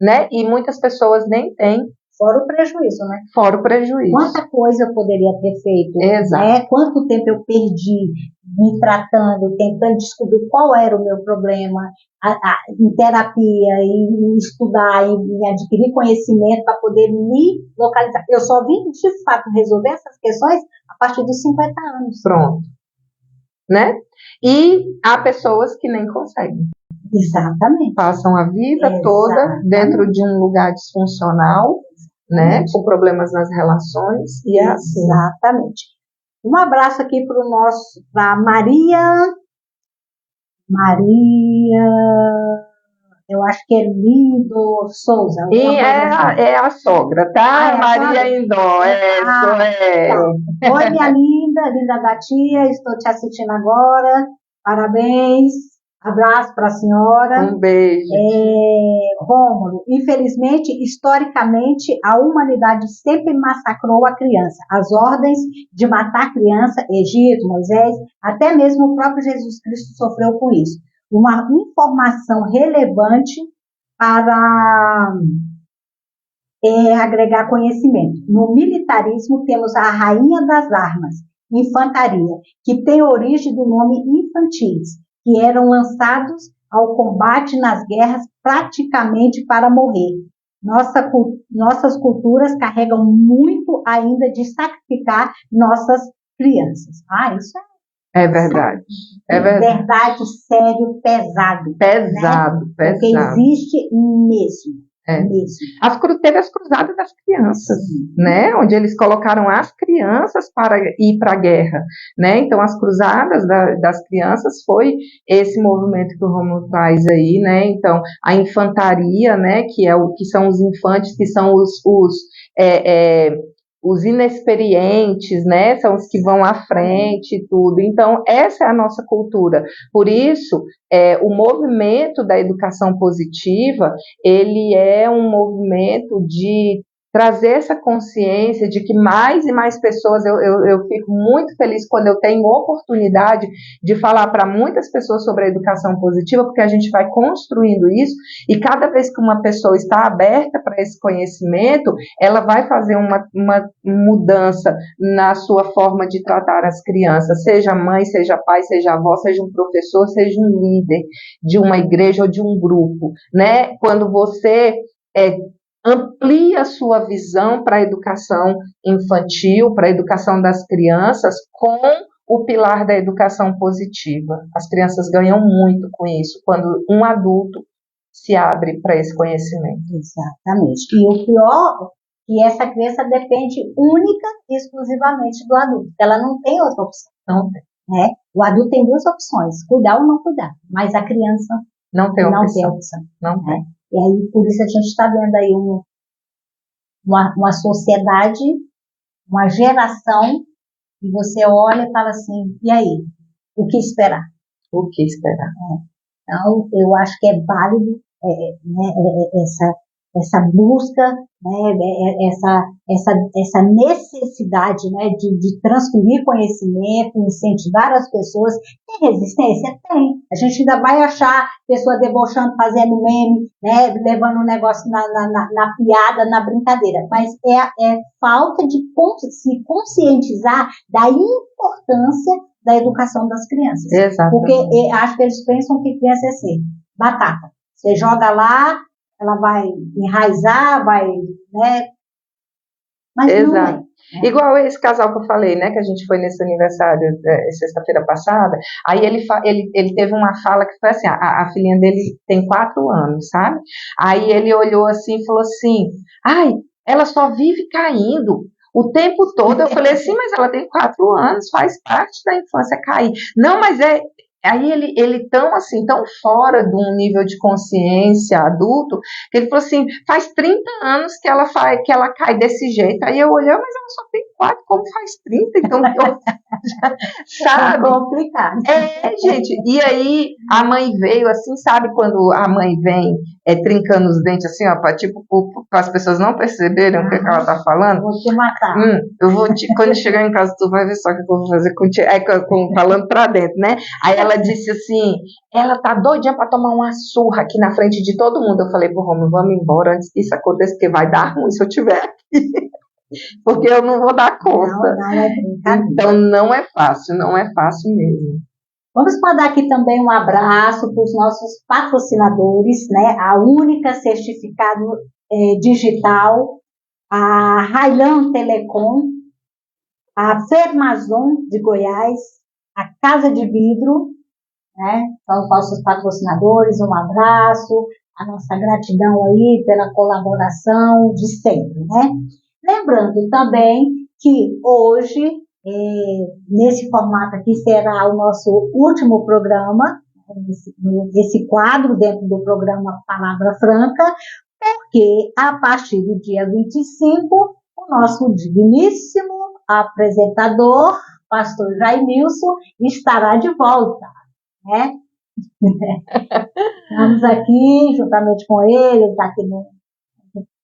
né? E muitas pessoas nem têm. Fora o prejuízo, né? Fora o prejuízo. Quanta coisa eu poderia ter feito, exato, né? Quanto tempo eu perdi me tratando, tentando descobrir qual era o meu problema, em terapia, em estudar, em adquirir conhecimento para poder me localizar. Eu só vim, de fato, resolver essas questões a partir dos 50 anos. Pronto. Né? E há pessoas que nem conseguem. Exatamente. Passam a vida toda dentro de um lugar disfuncional, né? Com problemas nas relações, e é assim. Exatamente. Um abraço aqui para Maria, eu acho que é Lindo Souza. E é a sogra, tá? Maria Indó, tá. Oi, minha linda da tia, estou te assistindo agora, parabéns. Abraço para a senhora. Um beijo. Rômulo, infelizmente, historicamente, a humanidade sempre massacrou a criança. As ordens de matar a criança, Egito, Moisés, até mesmo o próprio Jesus Cristo sofreu com isso. Uma informação relevante para agregar conhecimento. No militarismo, temos a rainha das armas, infantaria, que tem origem do nome infantis, que eram lançados ao combate nas guerras praticamente para morrer. Nossas culturas carregam muito ainda de sacrificar nossas crianças. Isso é verdade. É verdade, sério, pesado. Pesado, né? Pesado. Porque existe mesmo. Teve as cruzadas das crianças, né? Onde eles colocaram as crianças para ir para a guerra, né? Então, as cruzadas das crianças foi esse movimento que o Rômulo traz aí, né? Então, a infantaria, né? Que são os infantes, que são os inexperientes, né, são os que vão à frente e tudo. Então, essa é a nossa cultura. Por isso, o movimento da educação positiva, ele é um movimento de trazer essa consciência de que mais e mais pessoas, eu fico muito feliz quando eu tenho oportunidade de falar para muitas pessoas sobre a educação positiva, porque a gente vai construindo isso, e cada vez que uma pessoa está aberta para esse conhecimento, ela vai fazer uma mudança na sua forma de tratar as crianças, seja mãe, seja pai, seja avó, seja um professor, seja um líder de uma igreja ou de um grupo, né? Quando você amplia a sua visão para a educação infantil, para a educação das crianças, com o pilar da educação positiva. As crianças ganham muito com isso, quando um adulto se abre para esse conhecimento. Exatamente. E o pior é que essa criança depende única e exclusivamente do adulto. Ela não tem outra opção. Não tem. Né? O adulto tem duas opções, cuidar ou não cuidar. Mas a criança não tem opção. Não tem. E aí, por isso a gente está vendo aí uma sociedade, uma geração, e você olha e fala assim, e aí? O que esperar? O que esperar? Então, eu acho que é válido essa busca, né, essa necessidade, né, de transferir conhecimento, incentivar as pessoas. Tem resistência? Tem. A gente ainda vai achar pessoa debochando, fazendo meme, né, levando um negócio na piada, na brincadeira. Mas é falta de se conscientizar da importância da educação das crianças. Exatamente. Porque acho que eles pensam que criança é assim, batata. Você joga lá, ela vai enraizar, vai, né, mas não é. Exato. Igual esse casal que eu falei, né, que a gente foi nesse aniversário sexta-feira passada, aí ele teve uma fala que foi assim, a filhinha dele tem 4 anos, sabe? Aí ele olhou assim e falou assim, ai, ela só vive caindo o tempo todo. Eu falei assim, mas ela tem 4 anos, faz parte da infância cair. Não, mas aí ele tão assim, tão fora de um nível de consciência adulto, que ele falou assim, faz 30 anos que ela cai desse jeito. Aí eu olhei, mas ela só tem 4, como faz 30? Então, sabe? É complicado. Gente, e aí a mãe veio assim, sabe quando a mãe vem trincando os dentes assim, ó, para as pessoas não perceberem o que ela tá falando? Vou te matar. Quando chegar em casa, tu vai ver só o que eu vou fazer contigo. Falando pra dentro, né? Aí ela disse assim, ela tá doidinha pra tomar uma surra aqui na frente de todo mundo. Eu falei pro Romulo, vamos embora antes que isso aconteça, porque vai dar ruim se eu tiver aqui. Porque eu não vou dar conta. Não é brincadeira. Então não é fácil mesmo. Vamos mandar aqui também um abraço para os nossos patrocinadores, né? A Única Certificado Digital, a Railan Telecom, a Fermazon de Goiás, a Casa de Vidro, né? São os nossos patrocinadores, um abraço, a nossa gratidão aí pela colaboração de sempre, né? Lembrando também que hoje, nesse formato aqui, será o nosso último programa, esse quadro dentro do programa Palavra Franca, porque a partir do dia 25, o nosso digníssimo apresentador, pastor Jaimilson, estará de volta, né? Estamos aqui juntamente com ele está aqui com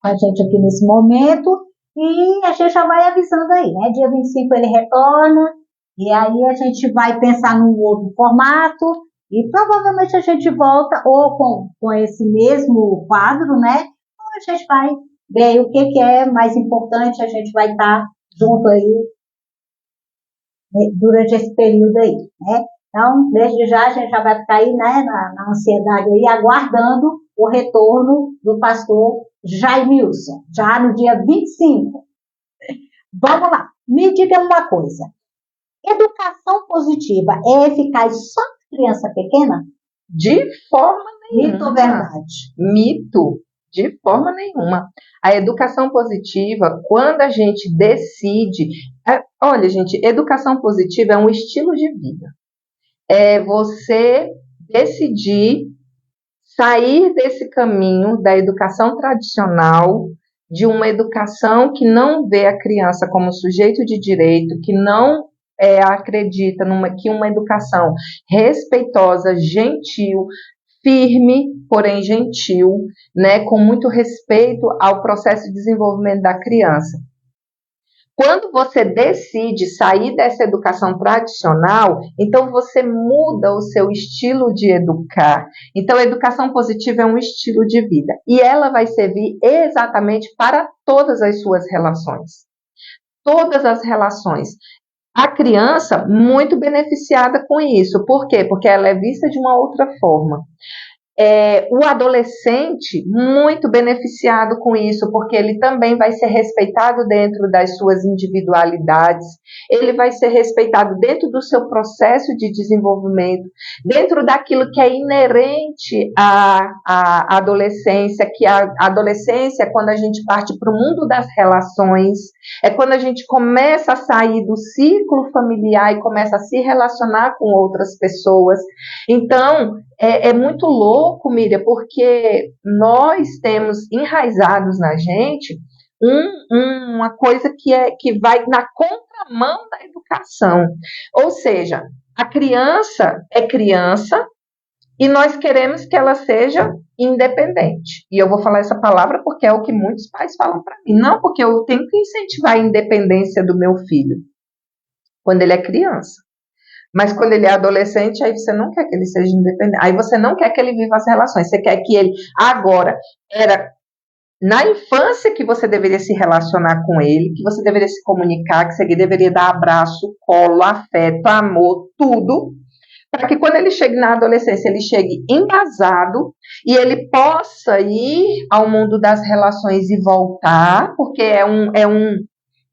a gente aqui nesse momento, e a gente já vai avisando aí, né? Dia 25 ele retorna, e aí a gente vai pensar num outro formato, e provavelmente a gente volta ou com esse mesmo quadro, né? Ou a gente vai ver aí o que é mais importante, a gente vai estar junto aí durante esse período aí, né? Então, desde já, a gente já vai ficar aí, né, na ansiedade aí, aguardando o retorno do pastor Jaimilson, já no dia 25. Vamos lá, me diga uma coisa. Educação positiva é eficaz só em criança pequena? De forma nenhuma. Mito ou verdade? Mito, de forma nenhuma. A educação positiva, quando a gente decide... olha, gente, educação positiva é um estilo de vida. É você decidir sair desse caminho da educação tradicional, de uma educação que não vê a criança como sujeito de direito, que não acredita que uma educação respeitosa, gentil, firme, porém gentil, né, com muito respeito ao processo de desenvolvimento da criança. Quando você decide sair dessa educação tradicional, então você muda o seu estilo de educar. Então, a educação positiva é um estilo de vida. E ela vai servir exatamente para todas as suas relações. Todas as relações. A criança, muito beneficiada com isso. Por quê? Porque ela é vista de uma outra forma. O adolescente, muito beneficiado com isso, porque ele também vai ser respeitado dentro das suas individualidades, ele vai ser respeitado dentro do seu processo de desenvolvimento, dentro daquilo que é inerente à adolescência, que a adolescência é quando a gente parte para o mundo das relações, é quando a gente começa a sair do ciclo familiar e começa a se relacionar com outras pessoas. Então, é muito louco, Miriam, porque nós temos enraizados na gente uma coisa que vai na contramão da educação. Ou seja, a criança é criança e nós queremos que ela seja independente. E eu vou falar essa palavra porque é o que muitos pais falam para mim. Não, porque eu tenho que incentivar a independência do meu filho quando ele é criança. Mas quando ele é adolescente, aí você não quer que ele seja independente. Aí você não quer que ele viva as relações. Você quer que ele... Agora, era na infância que você deveria se relacionar com ele, que você deveria se comunicar, que você deveria dar abraço, colo, afeto, amor, tudo, para que quando ele chegue na adolescência, ele chegue embasado e ele possa ir ao mundo das relações e voltar, porque é um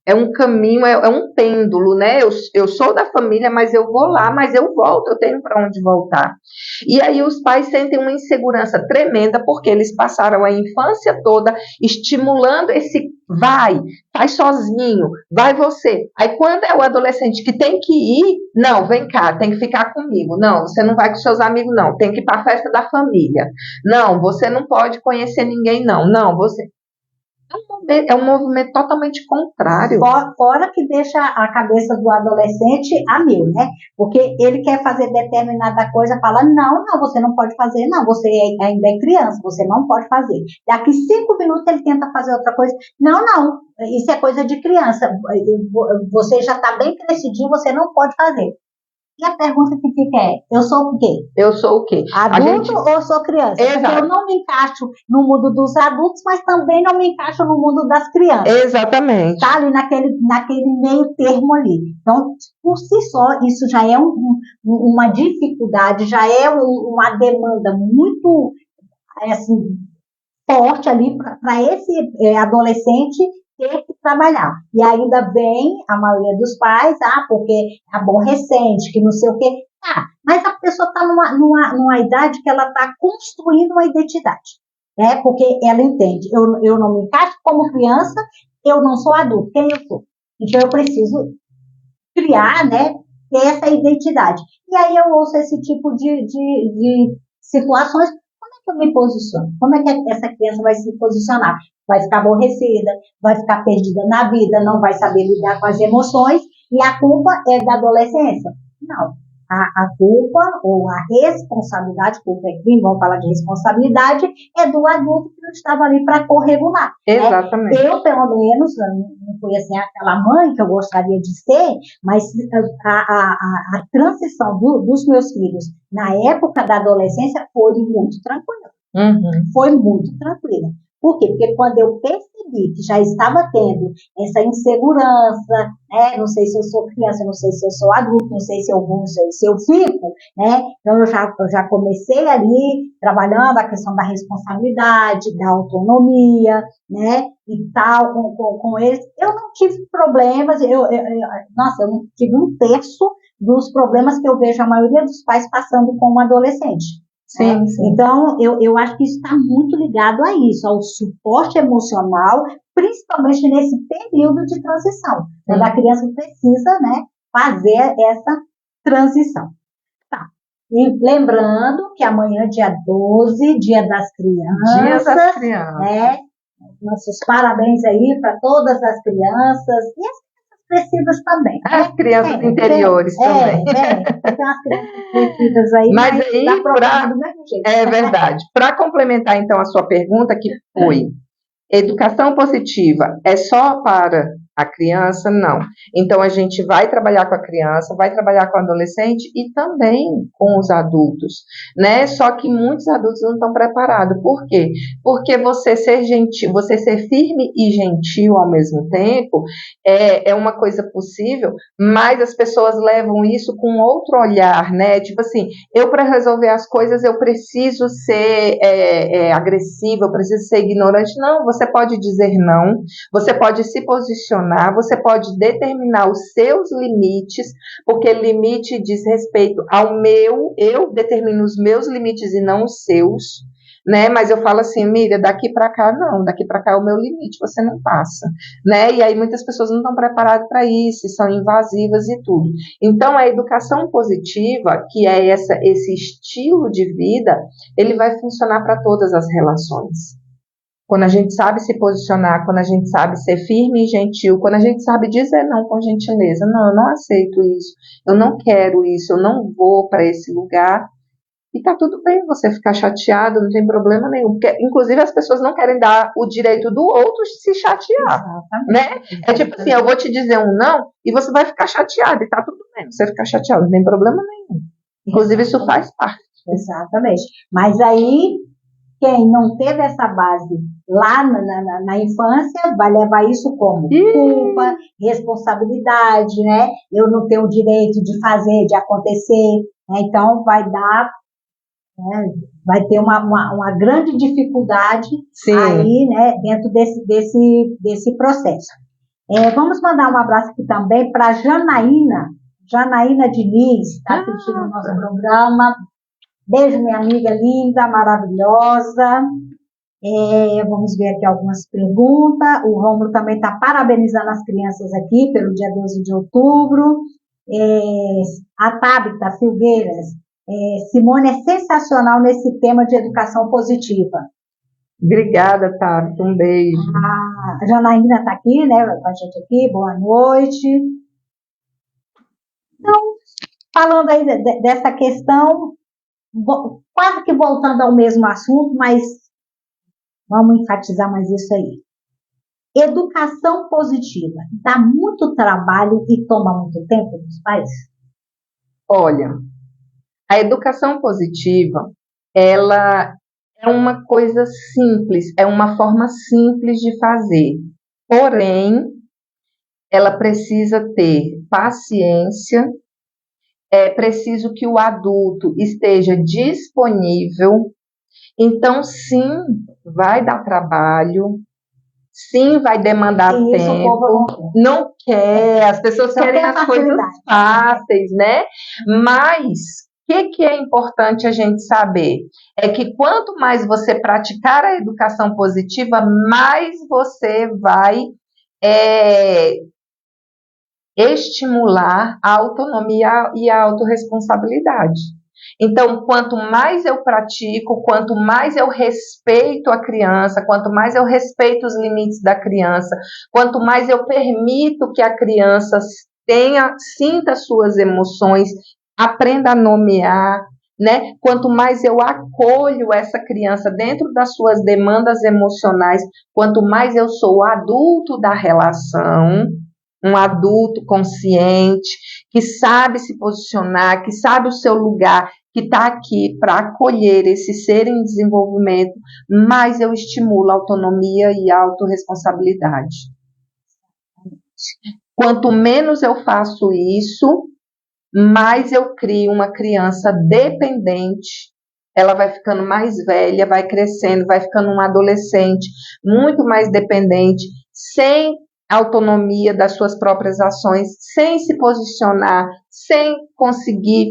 é um caminho, é um pêndulo, né? Eu sou da família, mas eu vou lá, mas eu volto, eu tenho para onde voltar. E aí os pais sentem uma insegurança tremenda, porque eles passaram a infância toda estimulando esse vai, faz sozinho, vai você. Aí quando é o adolescente que tem que ir, não, vem cá, tem que ficar comigo. Não, você não vai com seus amigos, não, tem que ir para a festa da família. Não, você não pode conhecer ninguém, não. Não, você... É um movimento totalmente contrário. Fora que deixa a cabeça do adolescente a mil, né? Porque ele quer fazer determinada coisa, fala, não, você não pode fazer, não, você ainda é criança, você não pode fazer. Daqui 5 minutos ele tenta fazer outra coisa. Não, isso é coisa de criança. Você já está bem crescidinho, você não pode fazer. E a pergunta que fica é, eu sou o quê? Eu sou o quê? Adulto ou sou criança? Exato. Porque eu não me encaixo no mundo dos adultos, mas também não me encaixo no mundo das crianças. Exatamente. Está ali naquele meio termo ali. Então, por si só, isso já é uma dificuldade, já é uma demanda muito assim, forte ali para esse adolescente ter que trabalhar. E ainda vem a maioria dos pais, porque é aborrecente, que não sei o quê. Mas a pessoa está numa idade que ela está construindo uma identidade, né? Porque ela entende, eu não me encaixo como criança, eu não sou adulto, quem eu sou? Então eu preciso criar, né, ter essa identidade. E aí eu ouço esse tipo de situações. Como é que eu me posiciono? Como é que essa criança vai se posicionar? Vai ficar aborrecida, vai ficar perdida na vida, não vai saber lidar com as emoções, e a culpa é da adolescência? Não. A culpa ou a responsabilidade, culpa é crime, vamos falar de responsabilidade, é do adulto que não estava ali para corregular. Exatamente. Né? Eu, pelo menos, não fui assim aquela mãe que eu gostaria de ser, mas a transição dos meus filhos na época da adolescência foi muito tranquila. Foi muito tranquila. Por quê? Porque quando eu percebi que já estava tendo essa insegurança, né? Não sei se eu sou criança, não sei se eu sou adulto, não sei se eu vou, não sei se eu fico, né? Então eu já comecei ali trabalhando a questão da responsabilidade, da autonomia, né? E tal, com eles. Eu não tive problemas, eu não tive 1/3 dos problemas que eu vejo a maioria dos pais passando com um adolescente. Sim. Então, eu acho que isso está muito ligado a isso, ao suporte emocional, principalmente nesse período de transição, quando a criança precisa, né, fazer essa transição. Tá. E lembrando que amanhã, dia 12, Dia das Crianças. Dia das Crianças. Né, nossos parabéns aí para todas as crianças e as crescidas também. As crianças interiores também. Tem umas crianças crescidas aí, mas aí, do mesmo jeito. É verdade. Para complementar, então, a sua pergunta, que foi, educação positiva é só para a criança? Não. Então, a gente vai trabalhar com a criança, vai trabalhar com o adolescente e também com os adultos, né? Só que muitos adultos não estão preparados. Por quê? Porque você ser gentil, você ser firme e gentil ao mesmo tempo é uma coisa possível, mas as pessoas levam isso com outro olhar, né? Tipo assim, eu para resolver as coisas eu preciso ser agressiva, eu preciso ser ignorante. Não, você pode dizer não, você pode se posicionar, você pode determinar os seus limites, porque limite diz respeito ao meu, eu determino os meus limites e não os seus, né? Mas eu falo assim, Miriam, daqui para cá não, daqui para cá é o meu limite, você não passa, né? E aí muitas pessoas não estão preparadas para isso, são invasivas e tudo. Então a educação positiva, que é esse estilo de vida, ele vai funcionar para todas as relações. Quando a gente sabe se posicionar, quando a gente sabe ser firme e gentil, quando a gente sabe dizer não com gentileza, não, eu não aceito isso, eu não quero isso, eu não vou para esse lugar, e tá tudo bem você ficar chateado, não tem problema nenhum, porque inclusive as pessoas não querem dar o direito do outro de se chatear, né? É tipo assim, eu vou te dizer um não, e você vai ficar chateado, e tá tudo bem, você ficar chateado, não tem problema nenhum. Inclusive isso faz parte. Exatamente. Mas aí, quem não teve essa base lá na infância vai levar isso como culpa, responsabilidade, né? Eu não tenho o direito de fazer, de acontecer, né? Então vai dar, né? Vai ter uma grande dificuldade aí, né? Dentro desse processo. Vamos mandar um abraço aqui também para Janaína Diniz, está assistindo o nosso programa. Beijo, minha amiga linda, maravilhosa. Vamos ver aqui algumas perguntas. O Rômulo também está parabenizando as crianças aqui pelo dia 12 de outubro. A Tabita Filgueiras. Simone é sensacional nesse tema de educação positiva. Obrigada, Tabita. Um beijo. A Janaína está aqui, né, com a gente aqui. Boa noite. Então, falando aí dessa questão, quase que voltando ao mesmo assunto, mas vamos enfatizar mais isso aí. Educação positiva dá muito trabalho e toma muito tempo dos pais? Olha, a educação positiva, ela é uma coisa simples, é uma forma simples de fazer. Porém, ela precisa ter paciência, é preciso que o adulto esteja disponível. Então, sim, vai dar trabalho, sim, vai demandar tempo, não quer, as pessoas querem as coisas fáceis, né? Mas o que é importante a gente saber? É que quanto mais você praticar a educação positiva, mais você vai estimular a autonomia e a autorresponsabilidade. Então, quanto mais eu pratico, quanto mais eu respeito a criança, quanto mais eu respeito os limites da criança, quanto mais eu permito que a criança sinta suas emoções, aprenda a nomear, né? Quanto mais eu acolho essa criança dentro das suas demandas emocionais, quanto mais eu sou o adulto da relação, um adulto consciente, que sabe se posicionar, que sabe o seu lugar, que está aqui para acolher esse ser em desenvolvimento, mais eu estimulo a autonomia e a autorresponsabilidade. Quanto menos eu faço isso, mais eu crio uma criança dependente. Ela vai ficando mais velha, vai crescendo, vai ficando um adolescente muito mais dependente, sem autonomia das suas próprias ações, sem se posicionar, sem conseguir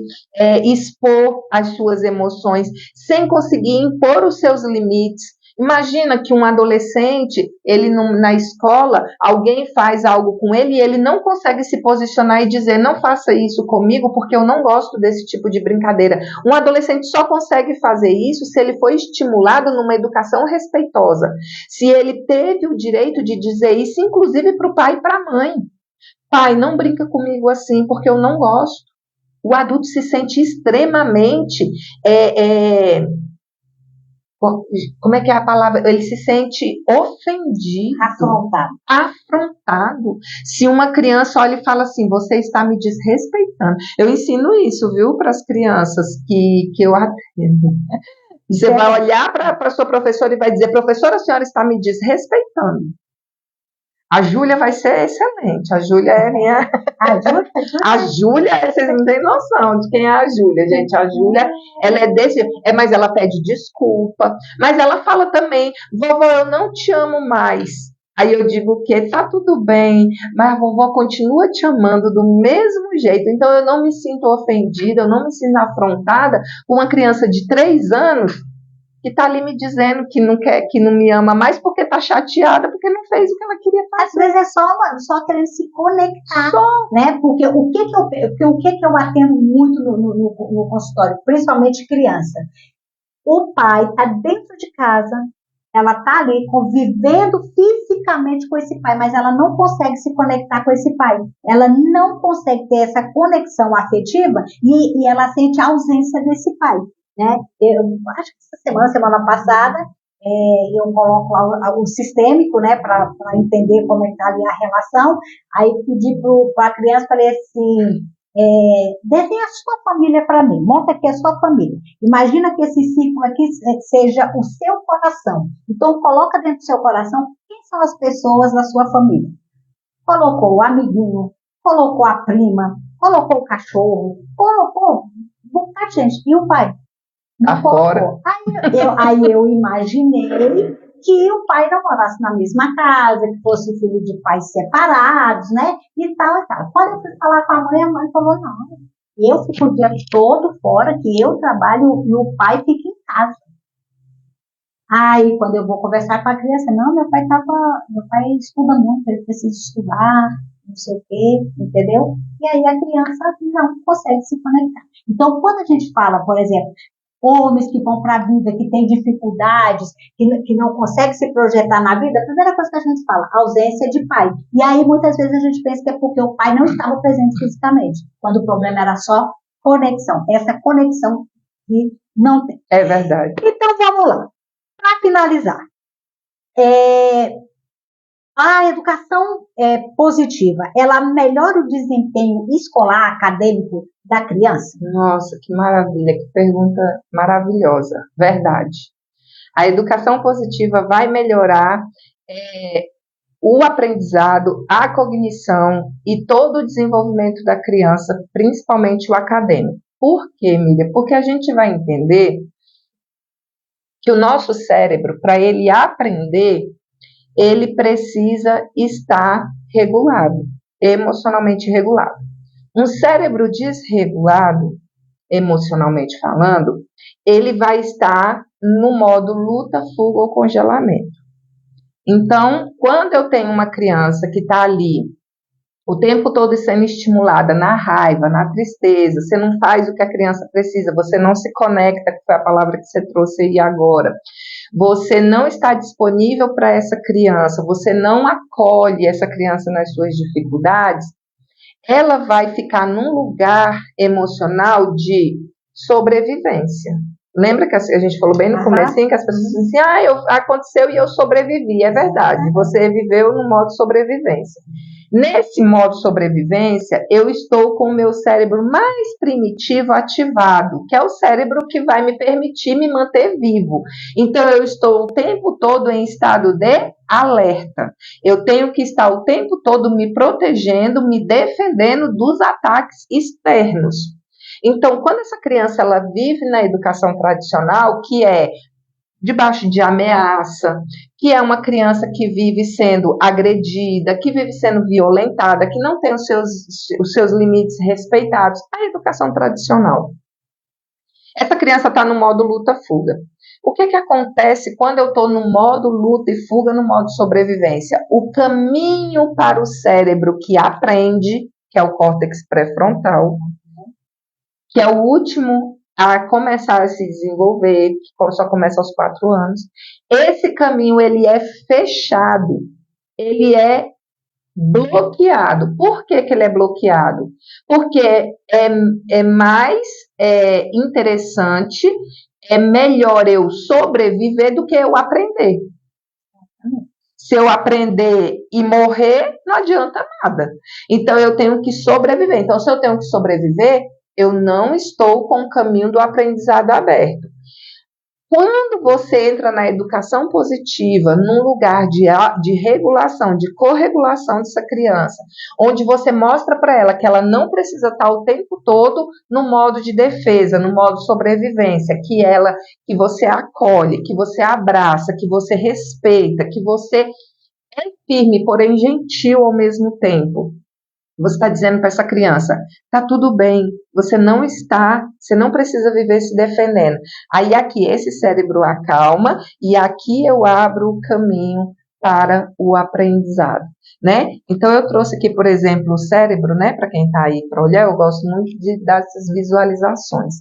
expor as suas emoções, sem conseguir impor os seus limites. Imagina que um adolescente, ele na escola, alguém faz algo com ele e ele não consegue se posicionar e dizer, não faça isso comigo porque eu não gosto desse tipo de brincadeira. Um adolescente só consegue fazer isso se ele foi estimulado numa educação respeitosa, se ele teve o direito de dizer isso, inclusive para o pai e para a mãe. Pai, não brinca comigo assim porque eu não gosto. O adulto se sente extremamente... como é que é a palavra? Ele se sente ofendido, afrontado. Se uma criança olha e fala assim, você está me desrespeitando. Eu ensino isso, viu, para as crianças que eu atendo. Você vai olhar para a sua professora e vai dizer, professora, a senhora está me desrespeitando. A Júlia vai ser excelente. A Júlia é minha... A Júlia, vocês não têm noção de quem é a Júlia, gente. A Júlia, ela é desse... mas ela pede desculpa. Mas ela fala também, vovó, eu não te amo mais. Aí eu digo que tá tudo bem, mas a vovó continua te amando do mesmo jeito. Então eu não me sinto ofendida, eu não me sinto afrontada com uma criança de 3 anos que está ali me dizendo que não quer, que não me ama mais porque está chateada, porque não fez o que ela queria fazer. Às vezes é só querer se conectar, né? Porque o que eu atendo muito no consultório, principalmente criança, o pai está dentro de casa, ela está ali convivendo fisicamente com esse pai, mas ela não consegue se conectar com esse pai. Ela não consegue ter essa conexão afetiva e ela sente a ausência desse pai. Né? Eu acho que semana passada, eu coloco lá o sistêmico, né, para entender como é que está ali a relação. Aí pedi para a criança, falei assim, desenha a sua família para mim, monta aqui a sua família. Imagina que esse ciclo aqui seja o seu coração. Então coloca dentro do seu coração quem são as pessoas da sua família. Colocou o amiguinho, colocou a prima, colocou o cachorro, colocou muita gente. E o pai? Afora. Aí eu imaginei que o pai não morasse na mesma casa, que fosse filho de pais separados, né? E tal, e tal. Quando eu fui falar com a mãe falou, não, eu fico o dia todo fora, que eu trabalho e o pai fica em casa. Aí, quando eu vou conversar com a criança, não, meu pai estuda muito, ele precisa estudar, não sei o quê, entendeu? E aí a criança não consegue se conectar. Então, quando a gente fala, por exemplo, homens que vão para a vida, que têm dificuldades, que não conseguem se projetar na vida, a primeira coisa que a gente fala, ausência de pai. E aí, muitas vezes, a gente pensa que é porque o pai não estava presente fisicamente, quando o problema era só conexão. Essa conexão que não tem. É verdade. Então, vamos lá. Para finalizar, a educação positiva, ela melhora o desempenho escolar, acadêmico da criança? Nossa, que maravilha, que pergunta maravilhosa, verdade. A educação positiva vai melhorar o aprendizado, a cognição e todo o desenvolvimento da criança, principalmente o acadêmico. Por quê, Miriam? Porque a gente vai entender que o nosso cérebro, para ele aprender, ele precisa estar regulado, emocionalmente regulado. Um cérebro desregulado, emocionalmente falando, ele vai estar no modo luta, fuga ou congelamento. Então, quando eu tenho uma criança que está ali o tempo todo sendo estimulada na raiva, na tristeza, você não faz o que a criança precisa, você não se conecta, que foi a palavra que você trouxe aí agora, você não está disponível para essa criança, você não acolhe essa criança nas suas dificuldades, ela vai ficar num lugar emocional de sobrevivência. Lembra que a gente falou bem no comecinho, que as pessoas dizem assim, aconteceu e eu sobrevivi. É verdade, você viveu no modo sobrevivência. Nesse modo sobrevivência, eu estou com o meu cérebro mais primitivo ativado, que é o cérebro que vai me permitir me manter vivo. Então, eu estou o tempo todo em estado de alerta. Eu tenho que estar o tempo todo me protegendo, me defendendo dos ataques externos. Então, quando essa criança ela vive na educação tradicional, que é debaixo de ameaça, que é uma criança que vive sendo agredida, que vive sendo violentada, que não tem os seus limites respeitados, a educação tradicional. Essa criança está no modo luta-fuga. O que acontece quando eu estou no modo luta e fuga, no modo sobrevivência? O caminho para o cérebro que aprende, que é o córtex pré-frontal, que é o último a começar a se desenvolver, que só começa aos 4 anos, esse caminho ele é fechado, ele é bloqueado. Por que ele é bloqueado? Porque é mais interessante, é melhor eu sobreviver do que eu aprender. Se eu aprender e morrer, não adianta nada. Então, eu tenho que sobreviver. Então, se eu tenho que sobreviver, eu não estou com o caminho do aprendizado aberto. Quando você entra na educação positiva, num lugar de regulação, de corregulação dessa criança, onde você mostra para ela que ela não precisa estar o tempo todo no modo de defesa, no modo sobrevivência, que você acolhe, que você abraça, que você respeita, que você é firme, porém gentil ao mesmo tempo. Você está dizendo para essa criança, tá tudo bem, você não precisa viver se defendendo. Aí aqui esse cérebro acalma e aqui eu abro o caminho para o aprendizado, né? Então eu trouxe aqui, por exemplo, o cérebro, né? Para quem está aí para olhar, eu gosto muito dessas visualizações.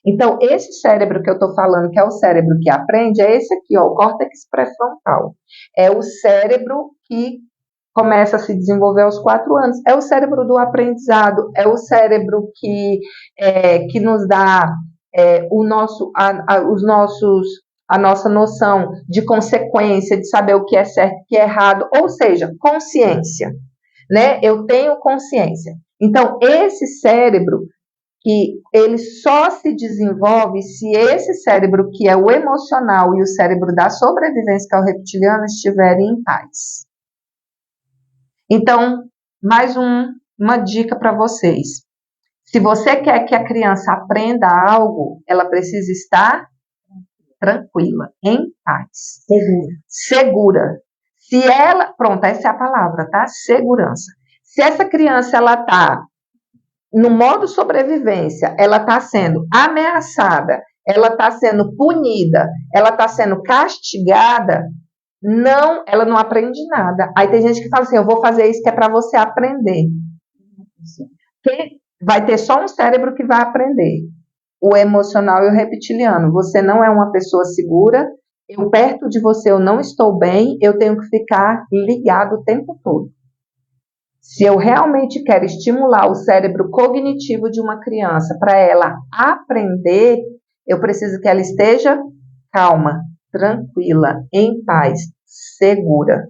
Então esse cérebro que eu estou falando, que é o cérebro que aprende, é esse aqui, ó, o córtex pré-frontal. É o cérebro que começa a se desenvolver aos 4 anos. É o cérebro do aprendizado, é o cérebro que nos dá a nossa noção de consequência, de saber o que é certo e o que é errado, ou seja, consciência, né? Eu tenho consciência. Então, esse cérebro, que ele só se desenvolve se esse cérebro, que é o emocional, e o cérebro da sobrevivência, que é o reptiliano, estiverem em paz. Então, mais uma dica para vocês. Se você quer que a criança aprenda algo, ela precisa estar tranquila, em paz. Segura. Se ela, pronto, essa é a palavra, tá? Segurança. Se essa criança, ela tá no modo sobrevivência, ela está sendo ameaçada, ela está sendo punida, ela está sendo castigada, não, ela não aprende nada. Aí tem gente que fala assim, eu vou fazer isso que é para você aprender. Quem vai ter só um cérebro que vai aprender, o emocional e o reptiliano. Você não é uma pessoa segura, eu perto de você eu não estou bem, eu tenho que ficar ligado o tempo todo. Se eu realmente quero estimular o cérebro cognitivo de uma criança para ela aprender, eu preciso que ela esteja calma, tranquila, em paz, segura.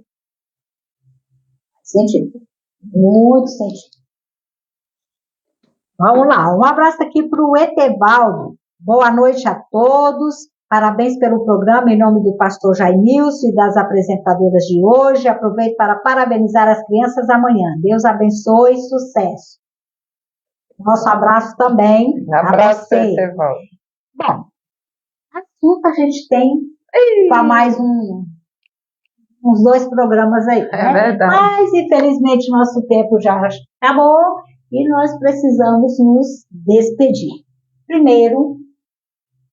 Sentido. Muito sentido. Vamos lá. Um abraço aqui para o Etevaldo. Boa noite a todos. Parabéns pelo programa em nome do pastor Jaimilson e das apresentadoras de hoje. Aproveito para parabenizar as crianças amanhã. Deus abençoe e sucesso. Nosso abraço também. Abraço, Etevaldo. Bom, assunto a gente tem para mais uns 2 programas aí. É verdade. Mas, infelizmente, nosso tempo já acabou e nós precisamos nos despedir. Primeiro,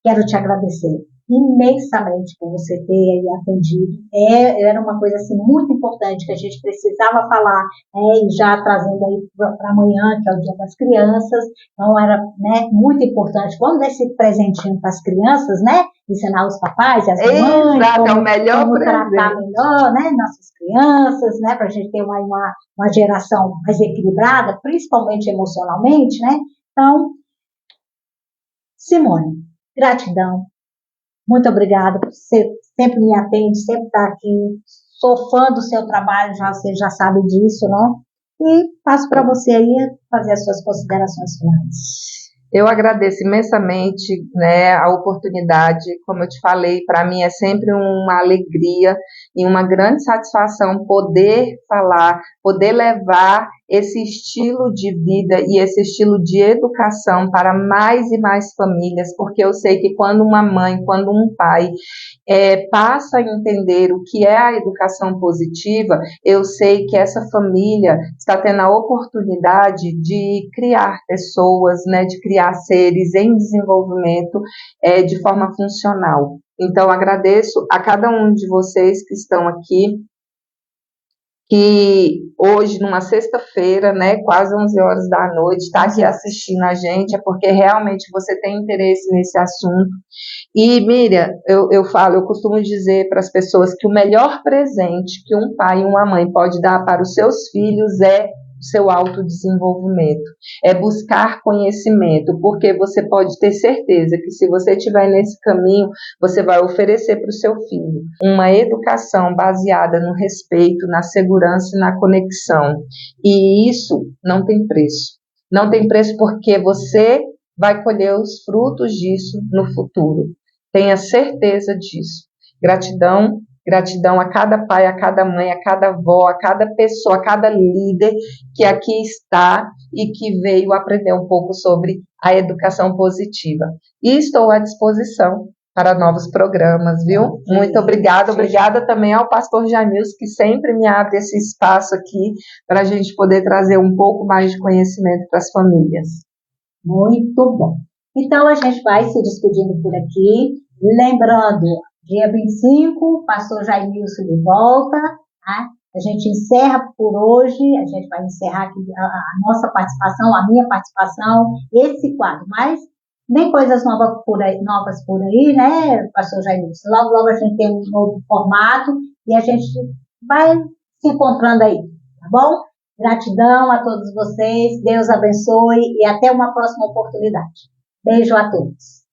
quero te agradecer imensamente por você ter aí atendido. Era uma coisa assim, muito importante que a gente precisava falar, e já trazendo aí para amanhã, que é o Dia das Crianças. Então, era, né, muito importante. Vamos dar esse presentinho para as crianças, né? Ensinar os papais e as mães. Exato, é o melhor como presente. tratar melhor, né, nossas crianças, né? Para a gente ter uma geração mais equilibrada, principalmente emocionalmente, né? Então, Simone, gratidão. Muito obrigada por você sempre me atende, sempre estar aqui. Sou fã do seu trabalho, você já sabe disso, né? E passo para você aí fazer as suas considerações finais. Eu agradeço imensamente, né, a oportunidade. Como eu te falei, para mim é sempre uma alegria e uma grande satisfação poder falar, poder levar esse estilo de vida e esse estilo de educação para mais e mais famílias, porque eu sei que quando uma mãe, quando um pai passa a entender o que é a educação positiva, eu sei que essa família está tendo a oportunidade de criar pessoas, né, de criar seres em desenvolvimento de forma funcional. Então, agradeço a cada um de vocês que estão aqui, que hoje, numa sexta-feira, né, quase 11 horas da noite, está aqui assistindo a gente, é porque realmente você tem interesse nesse assunto. E, Miriam, eu costumo dizer para as pessoas que o melhor presente que um pai e uma mãe pode dar para os seus filhos é o seu autodesenvolvimento, é buscar conhecimento, porque você pode ter certeza que se você estiver nesse caminho, você vai oferecer para o seu filho uma educação baseada no respeito, na segurança e na conexão. E isso não tem preço. Não tem preço porque você vai colher os frutos disso no futuro. Tenha certeza disso. Gratidão, gratidão a cada pai, a cada mãe, a cada avó, a cada pessoa, a cada líder que aqui está e que veio aprender um pouco sobre a educação positiva. E estou à disposição para novos programas, viu? Muito obrigada. Obrigada também ao pastor Jaimilson, que sempre me abre esse espaço aqui para a gente poder trazer um pouco mais de conhecimento para as famílias. Muito bom. Então, a gente vai se despedindo por aqui. Lembrando, dia 25, o pastor Jaimilson de volta. Tá? A gente encerra por hoje, a gente vai encerrar aqui a nossa participação, a minha participação, esse quadro. Mas nem coisas novas por aí, né, pastor Jaimilson? Logo, logo a gente tem um novo formato e a gente vai se encontrando aí, tá bom? Gratidão a todos vocês, Deus abençoe e até uma próxima oportunidade. Beijo a todos.